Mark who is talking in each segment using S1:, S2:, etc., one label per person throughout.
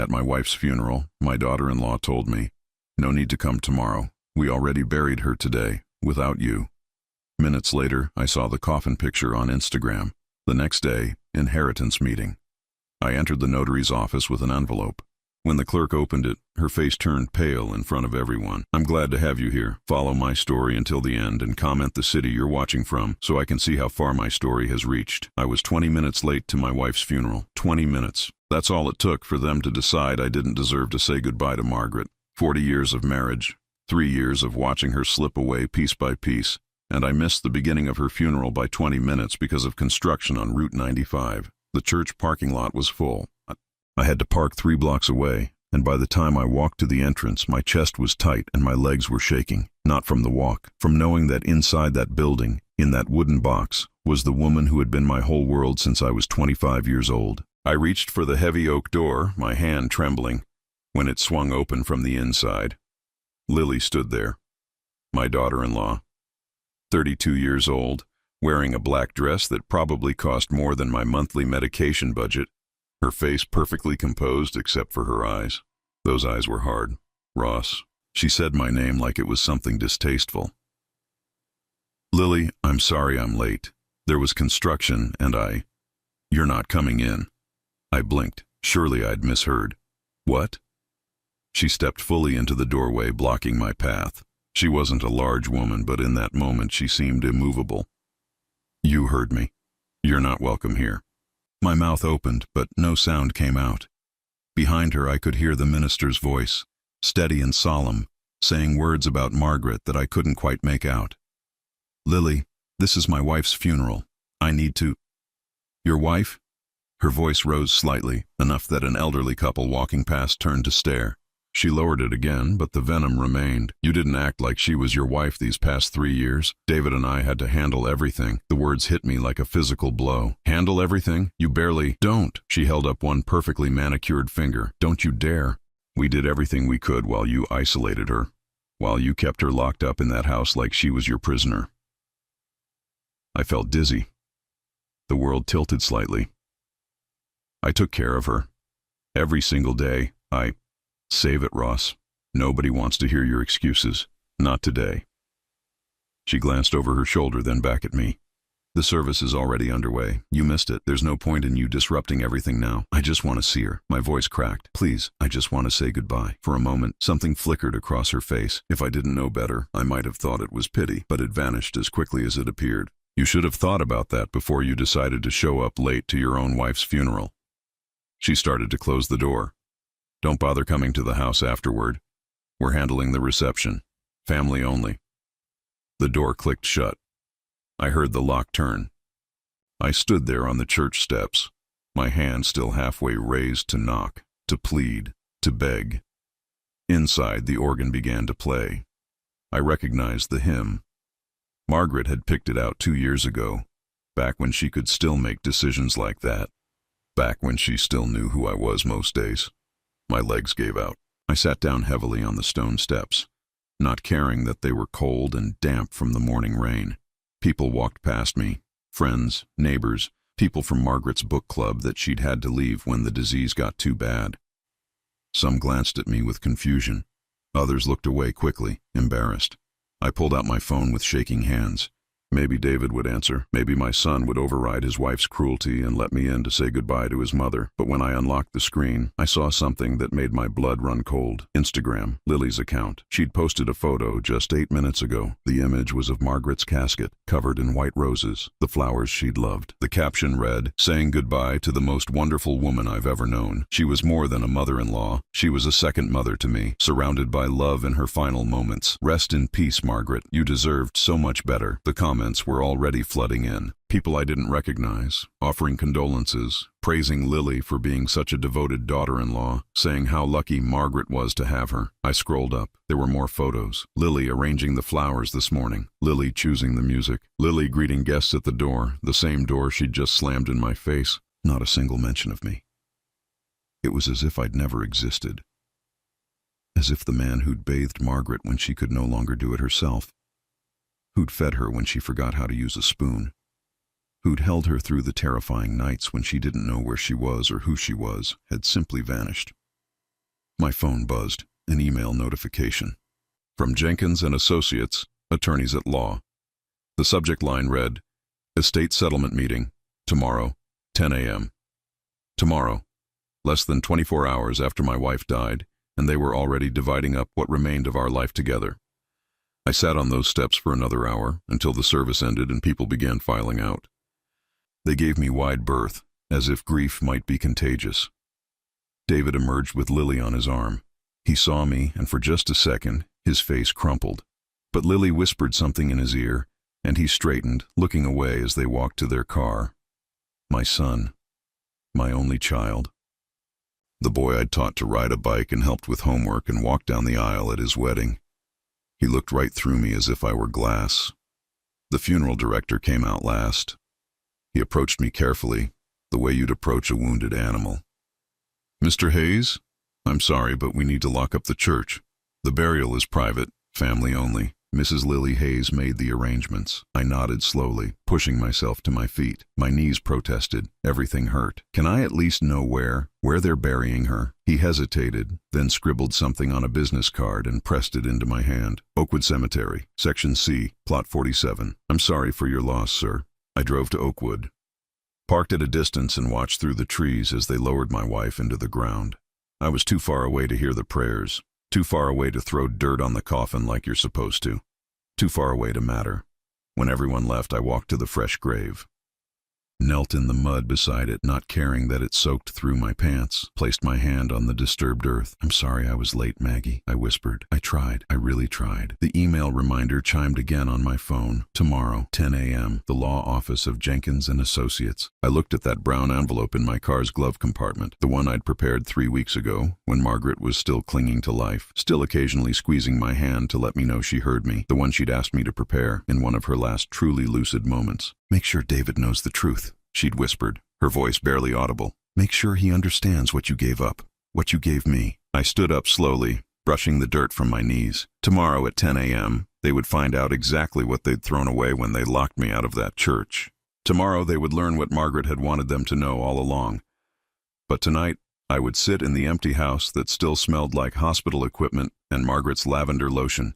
S1: At my wife's funeral, my daughter-in-law told me, "No need to come tomorrow. We already buried her today, without you." Minutes later, I saw the coffin picture on Instagram. The next day, inheritance meeting. I entered the notary's office with an envelope. When the clerk opened it, her face turned pale in front of everyone. "I'm glad to have you here. Follow my story until the end and comment the city you're watching from so I can see how far my story has reached." I was 20 minutes late to my wife's funeral. 20 minutes. That's all it took for them to decide I didn't deserve to say goodbye to Margaret. 40 years of marriage, 3 years of watching her slip away piece by piece, and I missed the beginning of her funeral by 20 minutes because of construction on Route 95. The church parking lot was full. I had to park 3 blocks away, and by the time I walked to the entrance, my chest was tight and my legs were shaking. Not from the walk, from knowing that inside that building, in that wooden box, was the woman who had been my whole world since I was 25 years old. I reached for the heavy oak door, my hand trembling, when it swung open from the inside. Lily stood there, my daughter-in-law, 32 years old, wearing a black dress that probably cost more than my monthly medication budget. Her face perfectly composed except for her eyes. Those eyes were hard. "Ross." She said my name like it was something distasteful. "Lily, I'm sorry I'm late. There was construction and You're not coming in." I blinked. Surely I'd misheard. "What?" She stepped fully into the doorway, blocking my path. She wasn't a large woman, but in that moment she seemed immovable. "You heard me. You're not welcome here." My mouth opened, but no sound came out. Behind her I could hear the minister's voice, steady and solemn, saying words about Margaret that I couldn't quite make out. "Lily, this is my wife's funeral. I need to—" "Your wife?" Her voice rose slightly, enough that an elderly couple walking past turned to stare. She lowered it again, but the venom remained. "You didn't act like she was your wife these past 3 years. David and I had to handle everything." The words hit me like a physical blow. "Handle everything? You barely—" "Don't!" She held up one perfectly manicured finger. "Don't you dare. We did everything we could while you isolated her, while you kept her locked up in that house like she was your prisoner." I felt dizzy. The world tilted slightly. "I took care of her. Every single day. Save it, Ross. Nobody wants to hear your excuses. Not today." She glanced over her shoulder, then back at me. "The service is already underway. You missed it. There's no point in you disrupting everything now. I just want to see her." My voice cracked. "Please, I just want to say goodbye." For a moment, something flickered across her face. If I didn't know better, I might have thought it was pity, but it vanished as quickly as it appeared. "You should have thought about that before you decided to show up late to your own wife's funeral." She started to close the door. "Don't bother coming to the house afterward. We're handling the reception. Family only." The door clicked shut. I heard the lock turn. I stood there on the church steps, my hand still halfway raised to knock, to plead, to beg. Inside, the organ began to play. I recognized the hymn. Margaret had picked it out 2 years ago, back when she could still make decisions like that, back when she still knew who I was most days. My legs gave out. I sat down heavily on the stone steps, not caring that they were cold and damp from the morning rain. People walked past me, friends, neighbors, people from Margaret's book club that she'd had to leave when the disease got too bad. Some glanced at me with confusion. Others looked away quickly, embarrassed. I pulled out my phone with shaking hands. Maybe David would answer. Maybe my son would override his wife's cruelty and let me in to say goodbye to his mother. But when I unlocked the screen, I saw something that made my blood run cold. Instagram, Lily's account. She'd posted a photo just 8 minutes ago. The image was of Margaret's casket, covered in white roses, the flowers she'd loved. The caption read, "Saying goodbye to the most wonderful woman I've ever known. She was more than a mother-in-law. She was a second mother to me, surrounded by love in her final moments. Rest in peace, Margaret. You deserved so much better." The comments were already flooding in. People I didn't recognize, offering condolences, praising Lily for being such a devoted daughter-in-law, saying how lucky Margaret was to have her. I scrolled up. There were more photos. Lily arranging the flowers this morning. Lily choosing the music. Lily greeting guests at the door, the same door she'd just slammed in my face. Not a single mention of me. It was as if I'd never existed. As if the man who'd bathed Margaret when she could no longer do it herself, who'd fed her when she forgot how to use a spoon, who'd held her through the terrifying nights when she didn't know where she was or who she was, had simply vanished. My phone buzzed, an email notification. From Jenkins and Associates, attorneys at law. The subject line read, Estate Settlement Meeting, tomorrow, 10 a.m. Tomorrow, less than 24 hours after my wife died, and they were already dividing up what remained of our life together. I sat on those steps for another hour until the service ended and people began filing out. They gave me wide berth, as if grief might be contagious. David emerged with Lily on his arm. He saw me, and for just a second, his face crumpled. But Lily whispered something in his ear, and he straightened, looking away as they walked to their car. My son. My only child. The boy I'd taught to ride a bike and helped with homework and walked down the aisle at his wedding. He looked right through me as if I were glass. The funeral director came out last. He approached me carefully, the way you'd approach a wounded animal. Mr. Hayes, I'm sorry, but we need to lock up the church. The burial is private, family only. Mrs. Lily Hayes made the arrangements. I nodded slowly, pushing myself to my feet. My knees protested. Everything hurt. Can I at least know where they're burying her? He hesitated, then scribbled something on a business card and pressed it into my hand. Oakwood Cemetery, Section C, Plot 47. I'm sorry for your loss, sir. I drove to Oakwood, parked at a distance and watched through the trees as they lowered my wife into the ground. I was too far away to hear the prayers. Too far away to throw dirt on the coffin like you're supposed to. Too far away to matter. When everyone left, I walked to the fresh grave. Knelt in the mud beside it, not caring that it soaked through my pants. Placed my hand on the disturbed earth. I'm sorry I was late, Maggie, I whispered. I tried. I really tried. The email reminder chimed again on my phone. Tomorrow, 10 a.m., the law office of Jenkins and Associates. I looked at that brown envelope in my car's glove compartment, the one I'd prepared 3 weeks ago, when Margaret was still clinging to life, still occasionally squeezing my hand to let me know she heard me, the one she'd asked me to prepare in one of her last truly lucid moments. Make sure David knows the truth, she'd whispered, her voice barely audible. Make sure he understands what you gave up, what you gave me. I stood up slowly, brushing the dirt from my knees. Tomorrow at 10 a.m., they would find out exactly what they'd thrown away when they locked me out of that church. Tomorrow they would learn what Margaret had wanted them to know all along. But tonight, I would sit in the empty house that still smelled like hospital equipment and Margaret's lavender lotion,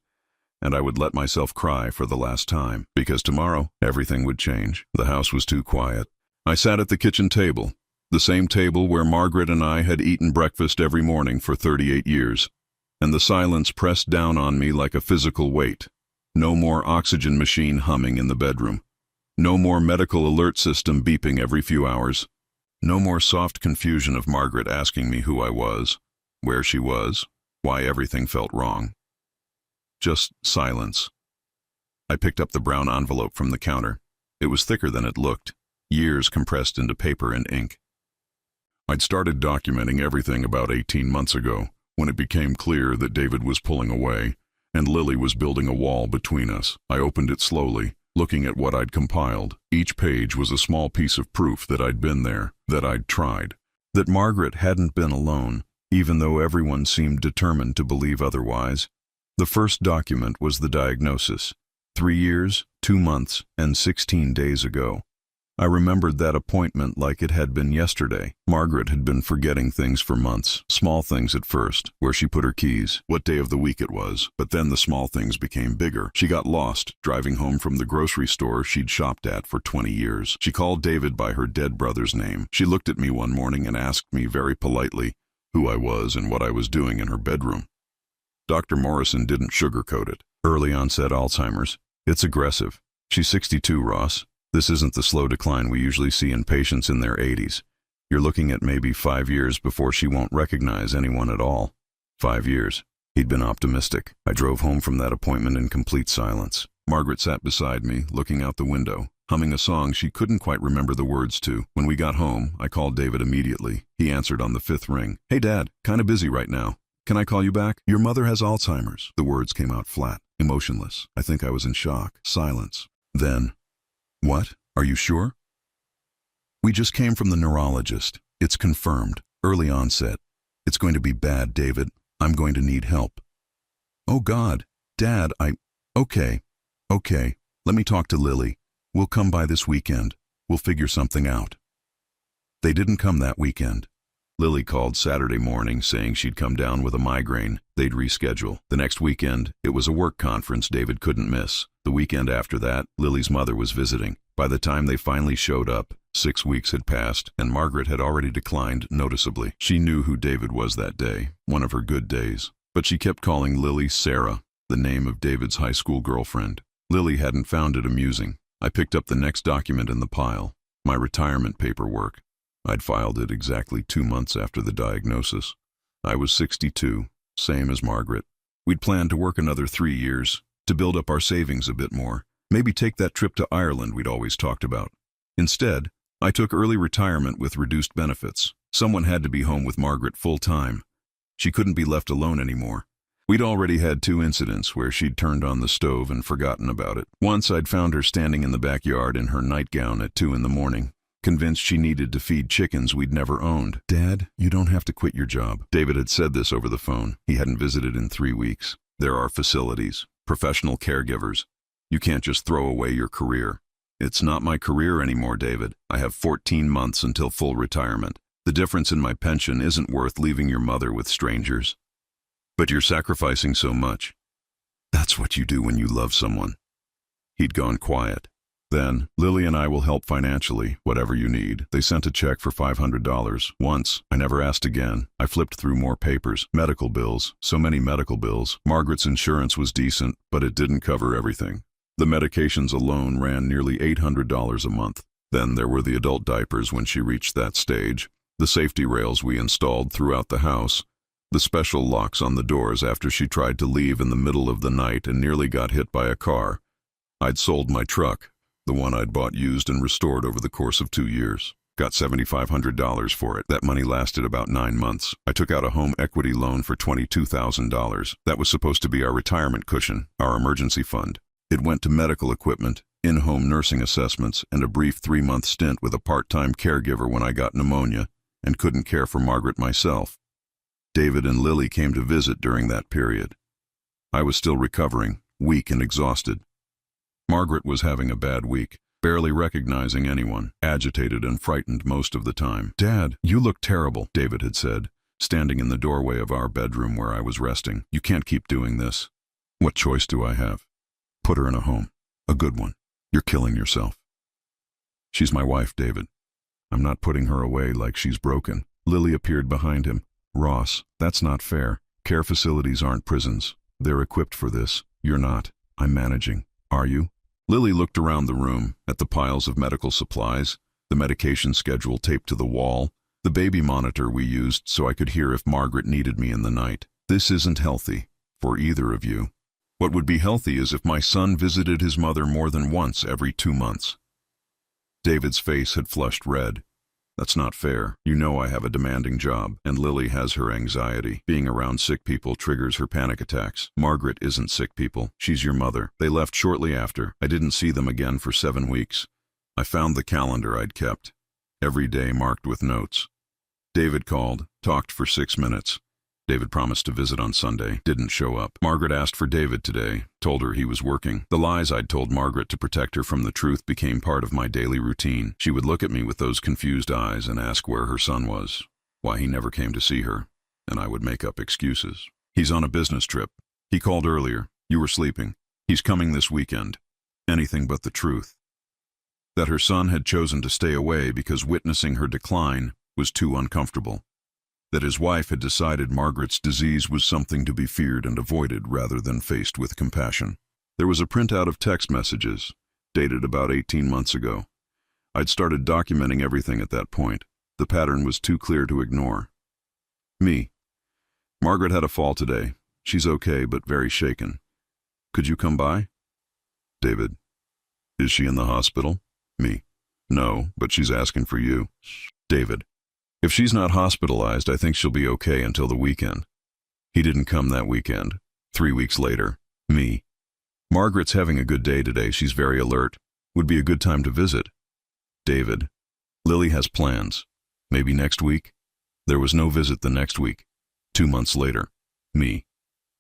S1: and I would let myself cry for the last time, because tomorrow everything would change. The house was too quiet. I sat at the kitchen table, the same table where Margaret and I had eaten breakfast every morning for 38 years, and the silence pressed down on me like a physical weight. No more oxygen machine humming in the bedroom. No more medical alert system beeping every few hours. No more soft confusion of Margaret asking me who I was, where she was, why everything felt wrong. Just silence. I picked up the brown envelope from the counter. It was thicker than it looked, years compressed into paper and ink. I'd started documenting everything about 18 months ago, when it became clear that David was pulling away, and Lily was building a wall between us. I opened it slowly, looking at what I'd compiled. Each page was a small piece of proof that I'd been there, that I'd tried, that Margaret hadn't been alone, even though everyone seemed determined to believe otherwise. The first document was the diagnosis, 3 years, 2 months, and 16 days ago. I remembered that appointment like it had been yesterday. Margaret had been forgetting things for months, small things at first, where she put her keys, what day of the week it was, but then the small things became bigger. She got lost, driving home from the grocery store she'd shopped at for 20 years. She called David by her dead brother's name. She looked at me one morning and asked me very politely who I was and what I was doing in her bedroom. Dr. Morrison didn't sugarcoat it. Early onset Alzheimer's. It's aggressive. She's 62, Ross. This isn't the slow decline we usually see in patients in their 80s. You're looking at maybe 5 years before she won't recognize anyone at all. 5 years. He'd been optimistic. I drove home from that appointment in complete silence. Margaret sat beside me, looking out the window, humming a song she couldn't quite remember the words to. When we got home, I called David immediately. He answered on the 5th ring. Hey, Dad, kinda busy right now. Can I call you back? Your mother has Alzheimer's. The words came out flat, emotionless. I think I was in shock. Silence. Then, what? Are you sure? We just came from the neurologist. It's confirmed. Early onset. It's going to be bad, David. I'm going to need help. Oh, God. Dad, Okay. Let me talk to Lily. We'll come by this weekend. We'll figure something out. They didn't come that weekend. Lily called Saturday morning saying she'd come down with a migraine. They'd reschedule. The next weekend, it was a work conference David couldn't miss. The weekend after that, Lily's mother was visiting. By the time they finally showed up, 6 weeks had passed, and Margaret had already declined noticeably. She knew who David was that day, one of her good days. But she kept calling Lily Sarah, the name of David's high school girlfriend. Lily hadn't found it amusing. I picked up the next document in the pile, my retirement paperwork. I'd filed it exactly 2 months after the diagnosis. I was 62, same as Margaret. We'd planned to work another 3 years, to build up our savings a bit more, maybe take that trip to Ireland we'd always talked about. Instead, I took early retirement with reduced benefits. Someone had to be home with Margaret full-time. She couldn't be left alone anymore. We'd already had 2 incidents where she'd turned on the stove and forgotten about it. Once I'd found her standing in the backyard in her nightgown at 2 in the morning, convinced she needed to feed chickens we'd never owned. "Dad, you don't have to quit your job." David had said this over the phone. He hadn't visited in 3 weeks. There are facilities, professional caregivers. You can't just throw away your career. "It's not my career anymore, David. I have 14 months until full retirement. The difference in my pension isn't worth leaving your mother with strangers." "But you're sacrificing so much." "That's what you do when you love someone." He'd gone quiet. Then, "Lily and I will help financially, whatever you need." They sent a check for $500. Once, I never asked again. I flipped through more papers. Medical bills, so many medical bills. Margaret's insurance was decent, but it didn't cover everything. The medications alone ran nearly $800 a month. Then there were the adult diapers when she reached that stage, the safety rails we installed throughout the house, the special locks on the doors after she tried to leave in the middle of the night and nearly got hit by a car. I'd sold my truck, the one I'd bought used and restored over the course of 2 years. Got $7,500 for it. That money lasted about 9 months. I took out a home equity loan for $22,000. That was supposed to be our retirement cushion, our emergency fund. It went to medical equipment, in-home nursing assessments, and a brief 3-month stint with a part-time caregiver when I got pneumonia and couldn't care for Margaret myself. David and Lily came to visit during that period. I was still recovering, weak and exhausted. Margaret was having a bad week, barely recognizing anyone, agitated and frightened most of the time. "Dad, you look terrible," David had said, standing in the doorway of our bedroom where I was resting. "You can't keep doing this." "What choice do I have?" "Put her in a home. A good one. You're killing yourself." "She's my wife, David. I'm not putting her away like she's broken." Lily appeared behind him. "Ross, that's not fair. Care facilities aren't prisons. They're equipped for this. You're not. I'm managing. Are you?" Lily looked around the room, at the piles of medical supplies, the medication schedule taped to the wall, the baby monitor we used so I could hear if Margaret needed me in the night. "This isn't healthy, for either of you. What would be healthy is if my son visited his mother more than once every 2 months. David's face had flushed red. "That's not fair. You know I have a demanding job, and Lily has her anxiety. Being around sick people triggers her panic attacks. Margaret isn't sick people. She's your mother." They left shortly after. I didn't see them again for 7 weeks. I found the calendar I'd kept, every day marked with notes. David called, talked for 6 minutes. David promised to visit on Sunday, didn't show up. Margaret asked for David today, told her he was working. The lies I'd told Margaret to protect her from the truth became part of my daily routine. She would look at me with those confused eyes and ask where her son was, why he never came to see her, and I would make up excuses. "He's on a business trip. He called earlier. You were sleeping. He's coming this weekend." Anything but the truth. That her son had chosen to stay away because witnessing her decline was too uncomfortable. That his wife had decided Margaret's disease was something to be feared and avoided rather than faced with compassion. There was a printout of text messages, dated about 18 months ago. I'd started documenting everything at that point. The pattern was too clear to ignore. Me. "Margaret had a fall today. She's okay, but very shaken. Could you come by?" David. "Is she in the hospital?" Me. "No, but she's asking for you." David. "If she's not hospitalized, I think she'll be okay until the weekend." He didn't come that weekend. 3 weeks later. Me. "Margaret's having a good day today. She's very alert. Would be a good time to visit." David. "Lily has plans. Maybe next week?" There was no visit the next week. 2 months later. Me.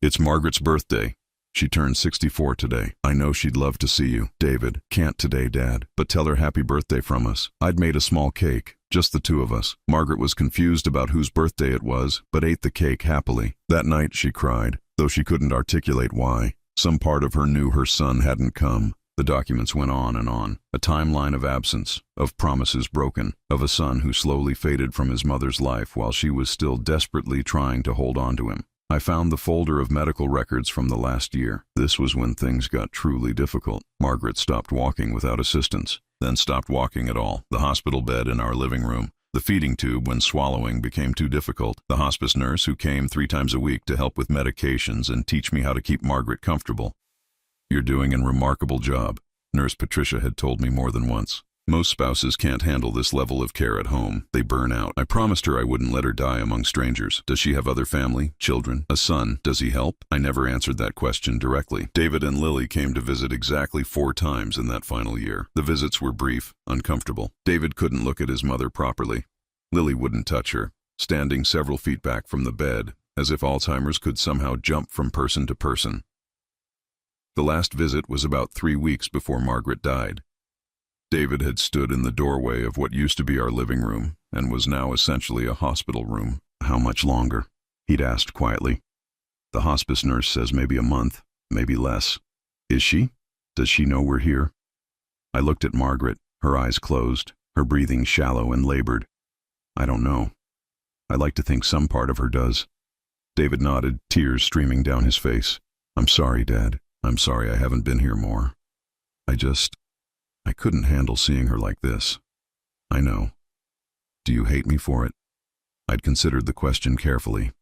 S1: "It's Margaret's birthday. She turned 64 today. I know she'd love to see you. David, can't today, Dad, but tell her happy birthday from us. I'd made a small cake, just the two of us. Margaret was confused about whose birthday it was, but ate the cake happily. That night she cried, though she couldn't articulate why. Some part of her knew her son hadn't come. The documents went on and on. A timeline of absence, of promises broken, of a son who slowly faded from his mother's life while she was still desperately trying to hold on to him. I found the folder of medical records from the last year. This was when things got truly difficult. Margaret stopped walking without assistance, then stopped walking at all. The hospital bed in our living room. The feeding tube when swallowing became too difficult. The hospice nurse who came 3 times a week to help with medications and teach me how to keep Margaret comfortable. You're doing a remarkable job, Nurse Patricia had told me more than once. Most spouses can't handle this level of care at home. They burn out. I promised her I wouldn't let her die among strangers. Does she have other family, children, a son? Does he help? I never answered that question directly. David and Lily came to visit exactly 4 times in that final year. The visits were brief, uncomfortable. David couldn't look at his mother properly. Lily wouldn't touch her, standing several feet back from the bed, as if Alzheimer's could somehow jump from person to person. The last visit was about 3 weeks before Margaret died. David had stood in the doorway of what used to be our living room and was now essentially a hospital room. How much longer? He'd asked quietly. The hospice nurse says maybe a month, maybe less. Is she? Does she know we're here? I looked at Margaret, her eyes closed, her breathing shallow and labored. I don't know. I like to think some part of her does. David nodded, tears streaming down his face. I'm sorry, Dad. I'm sorry I haven't been here more. I couldn't handle seeing her like this. I know. Do you hate me for it? I'd considered the question carefully.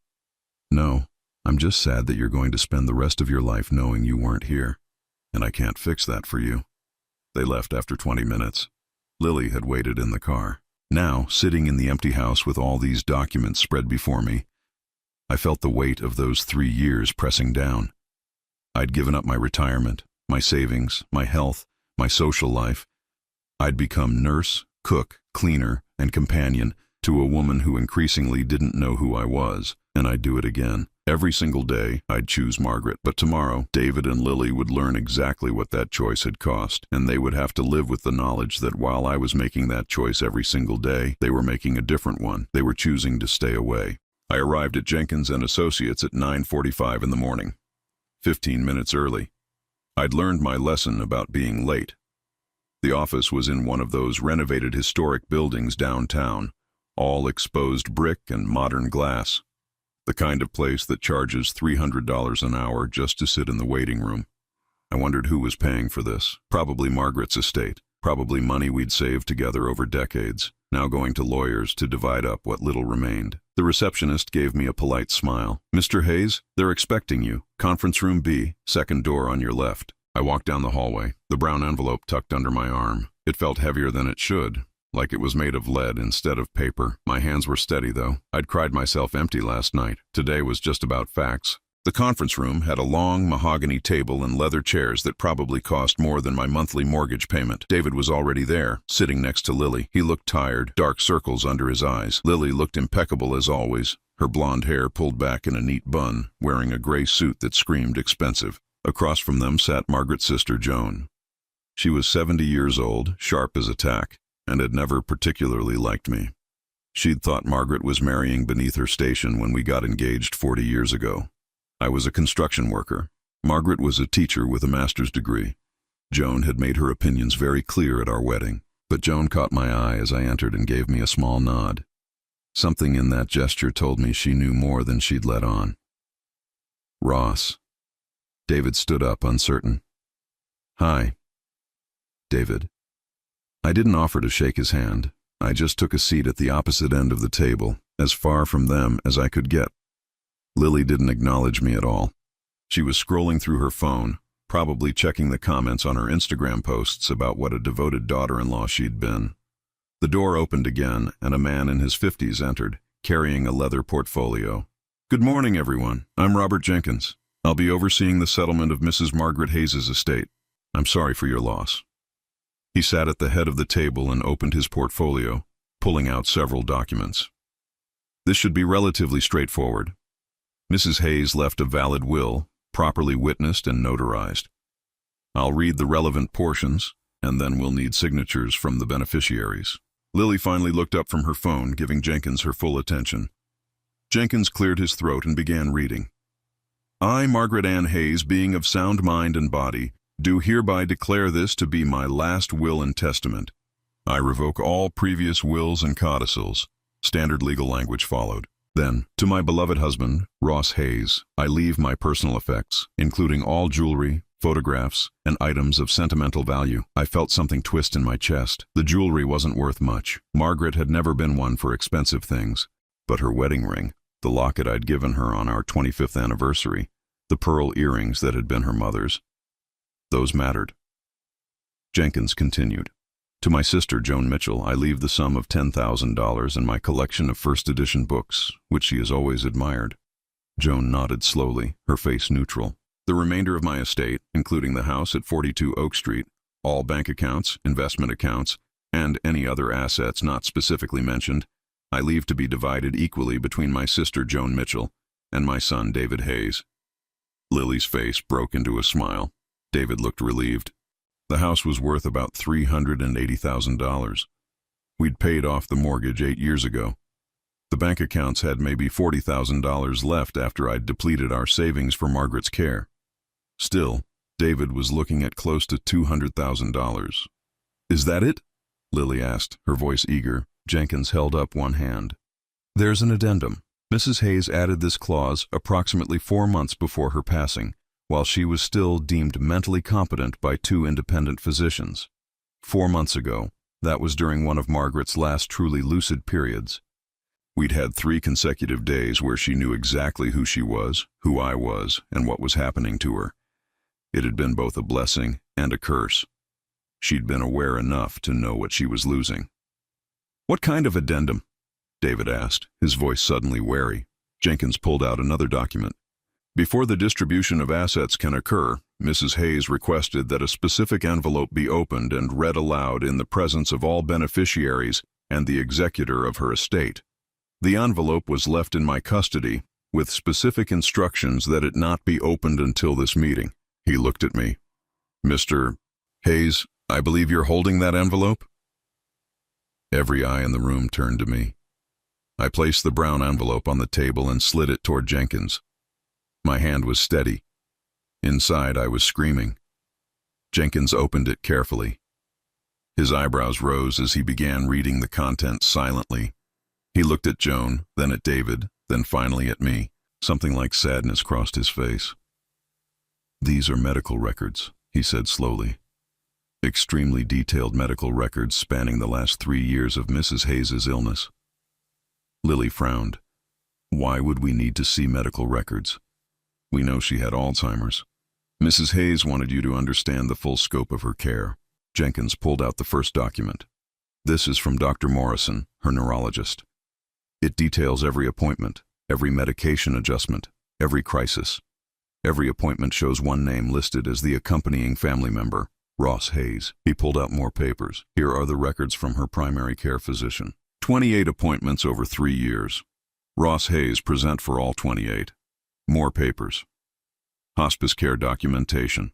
S1: No, I'm just sad that you're going to spend the rest of your life knowing you weren't here, and I can't fix that for you. They left after 20 minutes. Lily had waited in the car. Now, sitting in the empty house with all these documents spread before me, I felt the weight of those 3 years pressing down. I'd given up my retirement, my savings, my health, my social life. I'd become nurse, cook, cleaner, and companion to a woman who increasingly didn't know who I was, and I'd do it again. Every single day, I'd choose Margaret, but tomorrow, David and Lily would learn exactly what that choice had cost, and they would have to live with the knowledge that while I was making that choice every single day, they were making a different one. They were choosing to stay away. I arrived at Jenkins and Associates at 9:45 in the morning, 15 minutes early. I'd learned my lesson about being late. The office was in one of those renovated historic buildings downtown, all exposed brick and modern glass. The kind of place that charges $300 an hour just to sit in the waiting room. I wondered who was paying for this. Probably Margaret's estate. Probably money we'd saved together over decades, now going to lawyers to divide up what little remained. The receptionist gave me a polite smile. Mr. Hayes, they're expecting you. Conference room B, second door on your left. I walked down the hallway, the brown envelope tucked under my arm. It felt heavier than it should, like it was made of lead instead of paper. My hands were steady, though. I'd cried myself empty last night. Today was just about facts. The conference room had a long mahogany table and leather chairs that probably cost more than my monthly mortgage payment. David was already there, sitting next to Lily. He looked tired, dark circles under his eyes. Lily looked impeccable as always, her blonde hair pulled back in a neat bun, wearing a gray suit that screamed expensive. Across from them sat Margaret's sister, Joan. She was 70 years old, sharp as a tack, and had never particularly liked me. She'd thought Margaret was marrying beneath her station when we got engaged 40 years ago. I was a construction worker. Margaret was a teacher with a master's degree. Joan had made her opinions very clear at our wedding, but Joan caught my eye as I entered and gave me a small nod. Something in that gesture told me she knew more than she'd let on. Ross. David stood up, uncertain. Hi. David. I didn't offer to shake his hand. I just took a seat at the opposite end of the table, as far from them as I could get. Lily didn't acknowledge me at all. She was scrolling through her phone, probably checking the comments on her Instagram posts about what a devoted daughter-in-law she'd been. The door opened again, and a man in his 50s entered, carrying a leather portfolio. Good morning, everyone. I'm Robert Jenkins. I'll be overseeing the settlement of Mrs. Margaret Hayes' estate. I'm sorry for your loss. He sat at the head of the table and opened his portfolio, pulling out several documents. This should be relatively straightforward. Mrs. Hayes left a valid will, properly witnessed and notarized. I'll read the relevant portions, and then we'll need signatures from the beneficiaries. Lily finally looked up from her phone, giving Jenkins her full attention. Jenkins cleared his throat and began reading. I, Margaret Ann Hayes, being of sound mind and body, do hereby declare this to be my last will and testament. I revoke all previous wills and codicils. Standard legal language followed. Then, to my beloved husband, Ross Hayes, I leave my personal effects, including all jewelry, photographs, and items of sentimental value. I felt something twist in my chest. The jewelry wasn't worth much. Margaret had never been one for expensive things, but her wedding ring, the locket I'd given her on our 25th anniversary, the pearl earrings that had been her mother's, those mattered. Jenkins continued. To my sister, Joan Mitchell, I leave the sum of $10,000 and my collection of first edition books, which she has always admired. Joan nodded slowly, her face neutral. The remainder of my estate, including the house at 42 Oak Street, all bank accounts, investment accounts, and any other assets not specifically mentioned, I leave to be divided equally between my sister, Joan Mitchell, and my son, David Hayes. Lily's face broke into a smile. David looked relieved. The house was worth about $380,000. We'd paid off the mortgage 8 years ago. The bank accounts had maybe $40,000 left after I'd depleted our savings for Margaret's care. Still, David was looking at close to $200,000. Is that it? Lily asked, her voice eager. Jenkins held up one hand. There's an addendum. Mrs. Hayes added this clause approximately 4 months before her passing, while she was still deemed mentally competent by 2 independent physicians. 4 months ago, that was during one of Margaret's last truly lucid periods. We'd had 3 consecutive days where she knew exactly who she was, who I was, and what was happening to her. It had been both a blessing and a curse. She'd been aware enough to know what she was losing. What kind of addendum? David asked, his voice suddenly wary. Jenkins pulled out another document. Before the distribution of assets can occur, Mrs. Hayes requested that a specific envelope be opened and read aloud in the presence of all beneficiaries and the executor of her estate. The envelope was left in my custody, with specific instructions that it not be opened until this meeting. He looked at me. Mr. Hayes, I believe you're holding that envelope? Every eye in the room turned to me. I placed the brown envelope on the table and slid it toward Jenkins. My hand was steady. Inside, I was screaming. Jenkins opened it carefully. His eyebrows rose as he began reading the contents silently. He looked at Joan, then at David, then finally at me. Something like sadness crossed his face. These are medical records, he said slowly. Extremely detailed medical records spanning the last 3 years of Mrs. Hayes's illness. Lily frowned. Why would we need to see medical records? We know she had Alzheimer's. Mrs. Hayes wanted you to understand the full scope of her care. Jenkins pulled out the first document. This is from Dr. Morrison, her neurologist. It details every appointment, every medication adjustment, every crisis. Every appointment shows one name listed as the accompanying family member, Ross Hayes. He pulled out more papers. Here are the records from her primary care physician. 28 appointments over 3 years. Ross Hayes present for all 28. More papers. Hospice care documentation.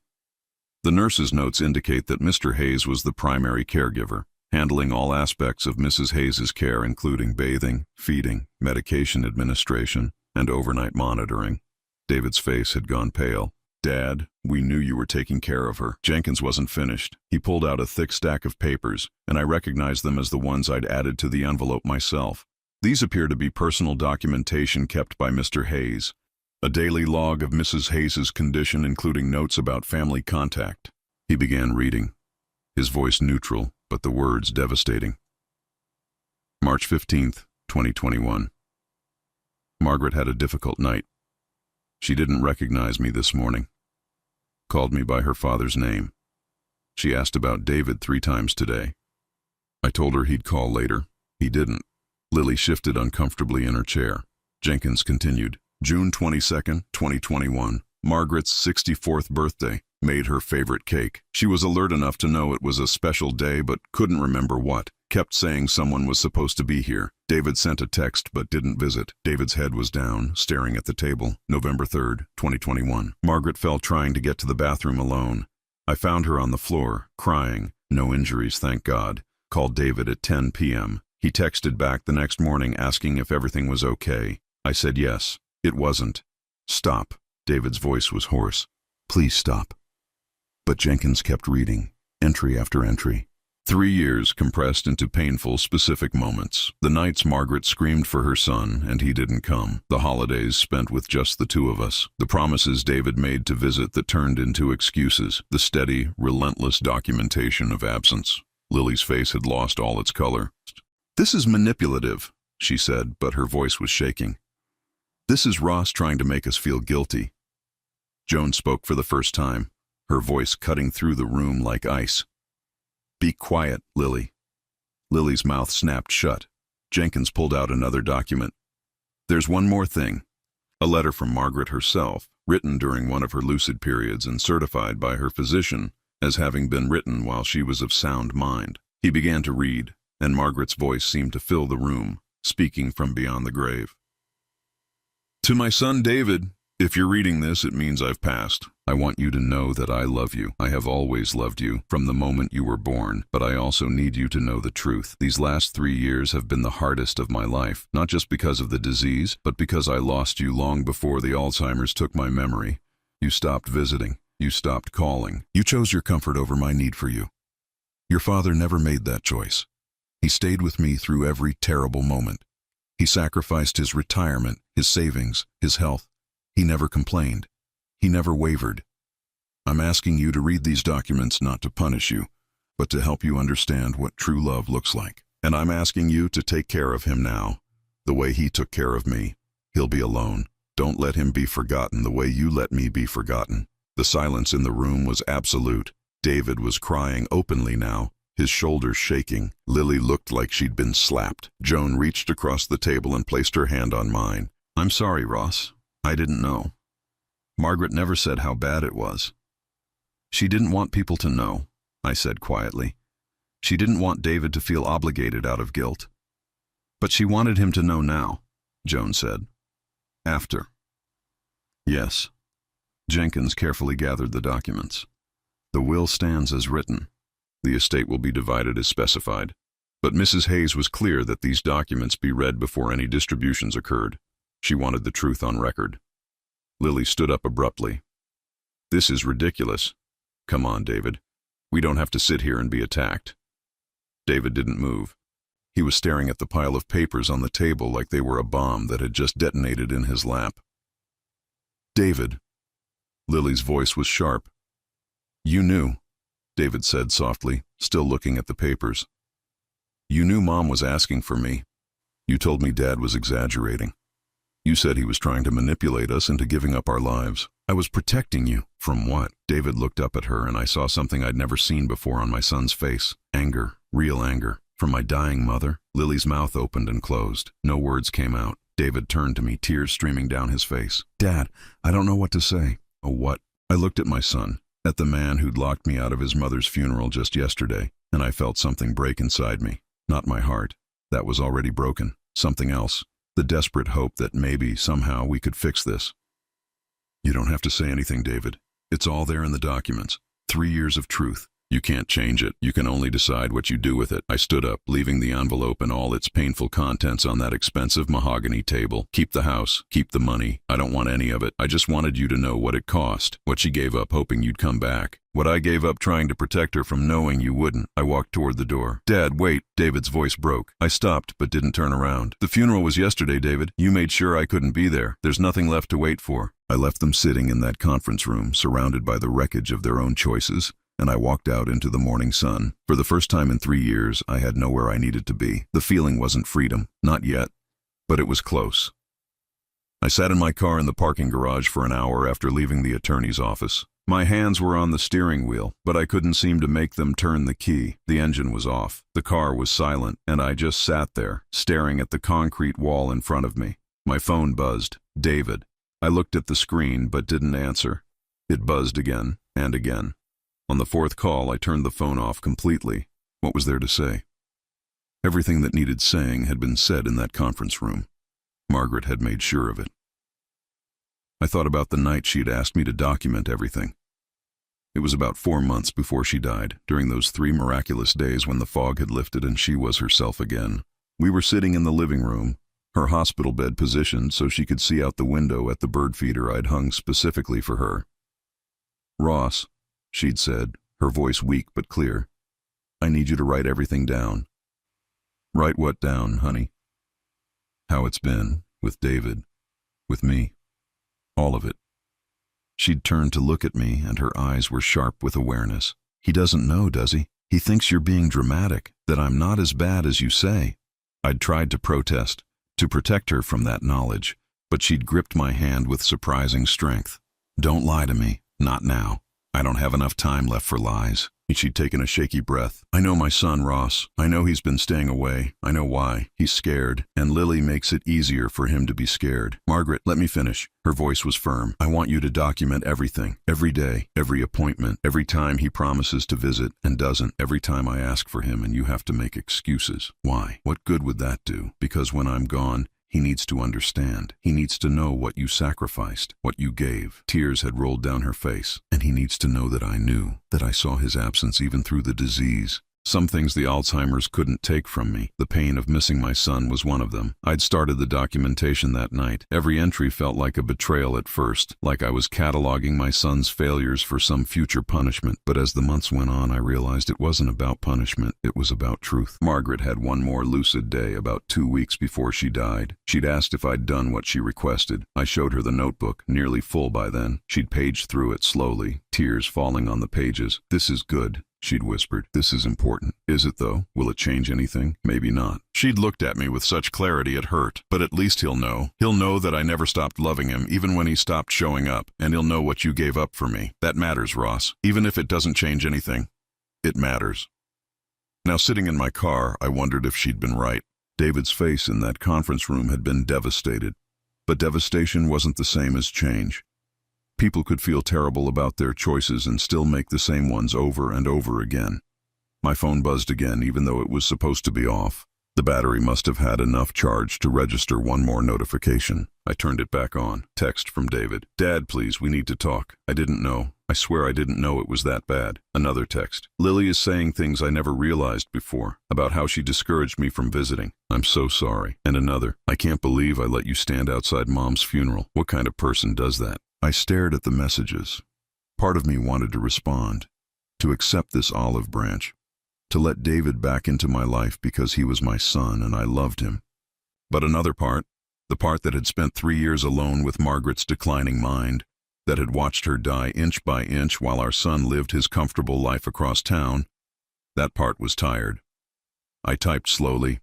S1: The nurse's notes indicate that Mr. Hayes was the primary caregiver, handling all aspects of Mrs. Hayes's care, including bathing, feeding, medication administration, and overnight monitoring. David's face had gone pale. Dad, we knew you were taking care of her. Jenkins wasn't finished. He pulled out a thick stack of papers, and I recognized them as the ones I'd added to the envelope myself. These appear to be personal documentation kept by Mr. Hayes. A daily log of Mrs. Hayes's condition, including notes about family contact. He began reading, his voice neutral, but the words devastating. March 15th, 2021. Margaret had a difficult night. She didn't recognize me this morning. Called me by her father's name. She asked about David 3 times today. I told her he'd call later. He didn't. Lily shifted uncomfortably in her chair. Jenkins continued. June 22nd, 2021. Margaret's 64th birthday. Made her favorite cake. She was alert enough to know it was a special day but couldn't remember what. Kept saying someone was supposed to be here. David sent a text but didn't visit. David's head was down, staring at the table. November 3rd, 2021. Margaret fell trying to get to the bathroom alone. I found her on the floor, crying. No injuries, thank God. Called David at 10 p.m. He texted back the next morning asking if everything was okay. I said yes. It wasn't. Stop. David's voice was hoarse. Please stop. But Jenkins kept reading, entry after entry. 3 years compressed into painful, specific moments. The nights Margaret screamed for her son, and he didn't come. The holidays spent with just the two of us. The promises David made to visit that turned into excuses. The steady, relentless documentation of absence. Lily's face had lost all its color. This is manipulative, she said, but her voice was shaking. This is Ross trying to make us feel guilty. Joan spoke for the first time, her voice cutting through the room like ice. Be quiet, Lily. Lily's mouth snapped shut. Jenkins pulled out another document. There's one more thing. A letter from Margaret herself, written during one of her lucid periods and certified by her physician as having been written while she was of sound mind. He began to read, and Margaret's voice seemed to fill the room, speaking from beyond the grave. To my son David, if you're reading this, it means I've passed. I want you to know that I love you. I have always loved you, from the moment you were born, but I also need you to know the truth. These last 3 years have been the hardest of my life, not just because of the disease, but because I lost you long before the Alzheimer's took my memory. You stopped visiting. You stopped calling. You chose your comfort over my need for you. Your father never made that choice. He stayed with me through every terrible moment. He sacrificed his retirement, his savings, his health. He never complained. He never wavered. I'm asking you to read these documents not to punish you, but to help you understand what true love looks like. And I'm asking you to take care of him now, the way he took care of me. He'll be alone. Don't let him be forgotten the way you let me be forgotten. The silence in the room was absolute. David was crying openly now, his shoulders shaking. Lily looked like she'd been slapped. Joan reached across the table and placed her hand on mine. I'm sorry, Ross. I didn't know. Margaret never said how bad it was. She didn't want people to know, I said quietly. She didn't want David to feel obligated out of guilt. But she wanted him to know now, Joan said. After. Yes. Jenkins carefully gathered the documents. The will stands as written. The estate will be divided as specified. But Mrs. Hayes was clear that these documents be read before any distributions occurred. She wanted the truth on record. Lily stood up abruptly. This is ridiculous. Come on, David. We don't have to sit here and be attacked. David didn't move. He was staring at the pile of papers on the table like they were a bomb that had just detonated in his lap. David. Lily's voice was sharp. You knew, David said softly, still looking at the papers. You knew Mom was asking for me. You told me Dad was exaggerating. You said he was trying to manipulate us into giving up our lives. I was protecting you. From what? David looked up at her and I saw something I'd never seen before on my son's face. Anger, real anger. From my dying mother? Lily's mouth opened and closed. No words came out. David turned to me, tears streaming down his face. Dad, I don't know what to say. Oh, what? I looked at my son, at the man who'd locked me out of his mother's funeral just yesterday, and I felt something break inside me. Not my heart. That was already broken. Something else. The desperate hope that maybe, somehow, we could fix this. You don't have to say anything, David. It's all there in the documents. 3 years of truth. You can't change it. You can only decide what you do with it. I stood up, leaving the envelope and all its painful contents on that expensive mahogany table. Keep the house. Keep the money. I don't want any of it. I just wanted you to know what it cost, what she gave up hoping you'd come back, what I gave up trying to protect her from knowing you wouldn't. I walked toward the door. Dad, wait. David's voice broke. I stopped, but didn't turn around. The funeral was yesterday, David. You made sure I couldn't be there. There's nothing left to wait for. I left them sitting in that conference room, surrounded by the wreckage of their own choices, and I walked out into the morning sun. For the first time in 3 years, I had nowhere I needed to be. The feeling wasn't freedom, not yet, but it was close. I sat in my car in the parking garage for an hour after leaving the attorney's office. My hands were on the steering wheel, but I couldn't seem to make them turn the key. The engine was off. The car was silent, and I just sat there, staring at the concrete wall in front of me. My phone buzzed. David. I looked at the screen, but didn't answer. It buzzed again and again. On the fourth call, I turned the phone off completely. What was there to say? Everything that needed saying had been said in that conference room. Margaret had made sure of it. I thought about the night she had asked me to document everything. It was about 4 months before she died, during those 3 miraculous days when the fog had lifted and she was herself again. We were sitting in the living room, her hospital bed positioned so she could see out the window at the bird feeder I'd hung specifically for her. "Ross," she'd said, her voice weak but clear, "I need you to write everything down." "Write what down, honey?" "How it's been, with David, with me. All of it." She'd turned to look at me, and her eyes were sharp with awareness. "He doesn't know, does he? He thinks you're being dramatic, that I'm not as bad as you say." I'd tried to protest, to protect her from that knowledge, but she'd gripped my hand with surprising strength. "Don't lie to me, not now. I don't have enough time left for lies." She'd taken a shaky breath. "I know my son, Ross. I know he's been staying away. I know why. He's scared, and Lily makes it easier for him to be scared." "Margaret, let me finish." Her voice was firm. "I want you to document everything. Every day, every appointment, every time he promises to visit and doesn't, every time I ask for him and you have to make excuses. Why? What good would that do? Because when I'm gone, he needs to understand. He needs to know what you sacrificed, what you gave." Tears had rolled down her face. "And he needs to know that I knew, that I saw his absence even through the disease. Some things the Alzheimer's couldn't take from me. The pain of missing my son was one of them." I'd started the documentation that night. Every entry felt like a betrayal at first, like I was cataloging my son's failures for some future punishment. But as the months went on, I realized it wasn't about punishment, it was about truth. Margaret had one more lucid day about 2 weeks before she died. She'd asked if I'd done what she requested. I showed her the notebook, nearly full by then. She'd paged through it slowly, tears falling on the pages. "This is good," she'd whispered. "This is important." "Is it though? Will it change anything?" "Maybe not." She'd looked at me with such clarity it hurt. "But at least he'll know. He'll know that I never stopped loving him, even when he stopped showing up. And he'll know what you gave up for me. That matters, Ross. Even if it doesn't change anything, it matters." Now, sitting in my car, I wondered if she'd been right. David's face in that conference room had been devastated. But devastation wasn't the same as change. People could feel terrible about their choices and still make the same ones over and over again. My phone buzzed again, even though it was supposed to be off. The battery must have had enough charge to register one more notification. I turned it back on. Text from David. "Dad, please, we need to talk. I didn't know. I swear I didn't know it was that bad." Another text. "Lily is saying things I never realized before, about how she discouraged me from visiting. I'm so sorry." And another. "I can't believe I let you stand outside Mom's funeral. What kind of person does that?" I stared at the messages. Part of me wanted to respond, to accept this olive branch, to let David back into my life because he was my son and I loved him. But another part, the part that had spent 3 years alone with Margaret's declining mind, that had watched her die inch by inch while our son lived his comfortable life across town, that part was tired. I typed slowly.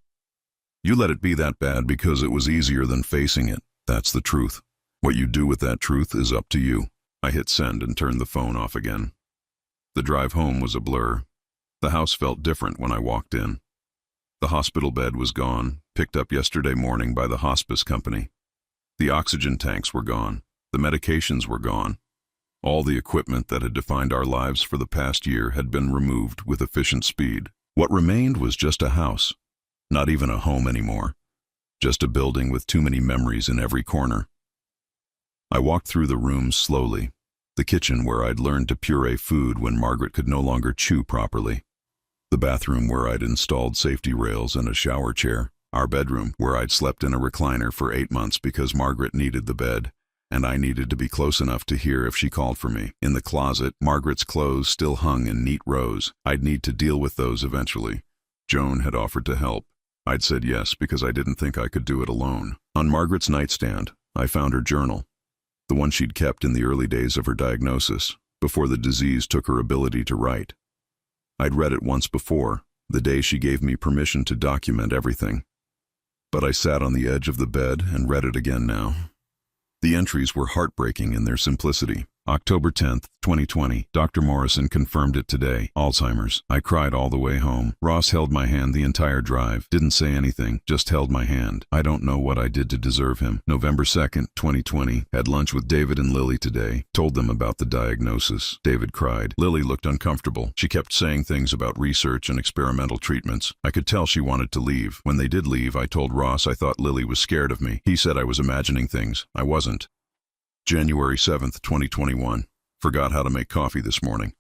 S1: "You let it be that bad because it was easier than facing it. That's the truth. What you do with that truth is up to you." I hit send and turned the phone off again. The drive home was a blur. The house felt different when I walked in. The hospital bed was gone, picked up yesterday morning by the hospice company. The oxygen tanks were gone. The medications were gone. All the equipment that had defined our lives for the past year had been removed with efficient speed. What remained was just a house, not even a home anymore, just a building with too many memories in every corner. I walked through the rooms slowly, the kitchen where I'd learned to puree food when Margaret could no longer chew properly, the bathroom where I'd installed safety rails and a shower chair, our bedroom where I'd slept in a recliner for 8 months because Margaret needed the bed, and I needed to be close enough to hear if she called for me. In the closet, Margaret's clothes still hung in neat rows. I'd need to deal with those eventually. Joan had offered to help. I'd said yes because I didn't think I could do it alone. On Margaret's nightstand, I found her journal, the one she'd kept in the early days of her diagnosis, before the disease took her ability to write. I'd read it once before, the day she gave me permission to document everything. But I sat on the edge of the bed and read it again now. The entries were heartbreaking in their simplicity. October 10th, 2020. Dr. Morrison confirmed it today. Alzheimer's. I cried all the way home. Ross held my hand the entire drive. Didn't say anything, just held my hand. I don't know what I did to deserve him. November 2nd, 2020. Had lunch with David and Lily today. Told them about the diagnosis. David cried. Lily looked uncomfortable. She kept saying things about research and experimental treatments. I could tell she wanted to leave. When they did leave, I told Ross I thought Lily was scared of me. He said I was imagining things. I wasn't. January 7th, 2021. Forgot how to make coffee this morning.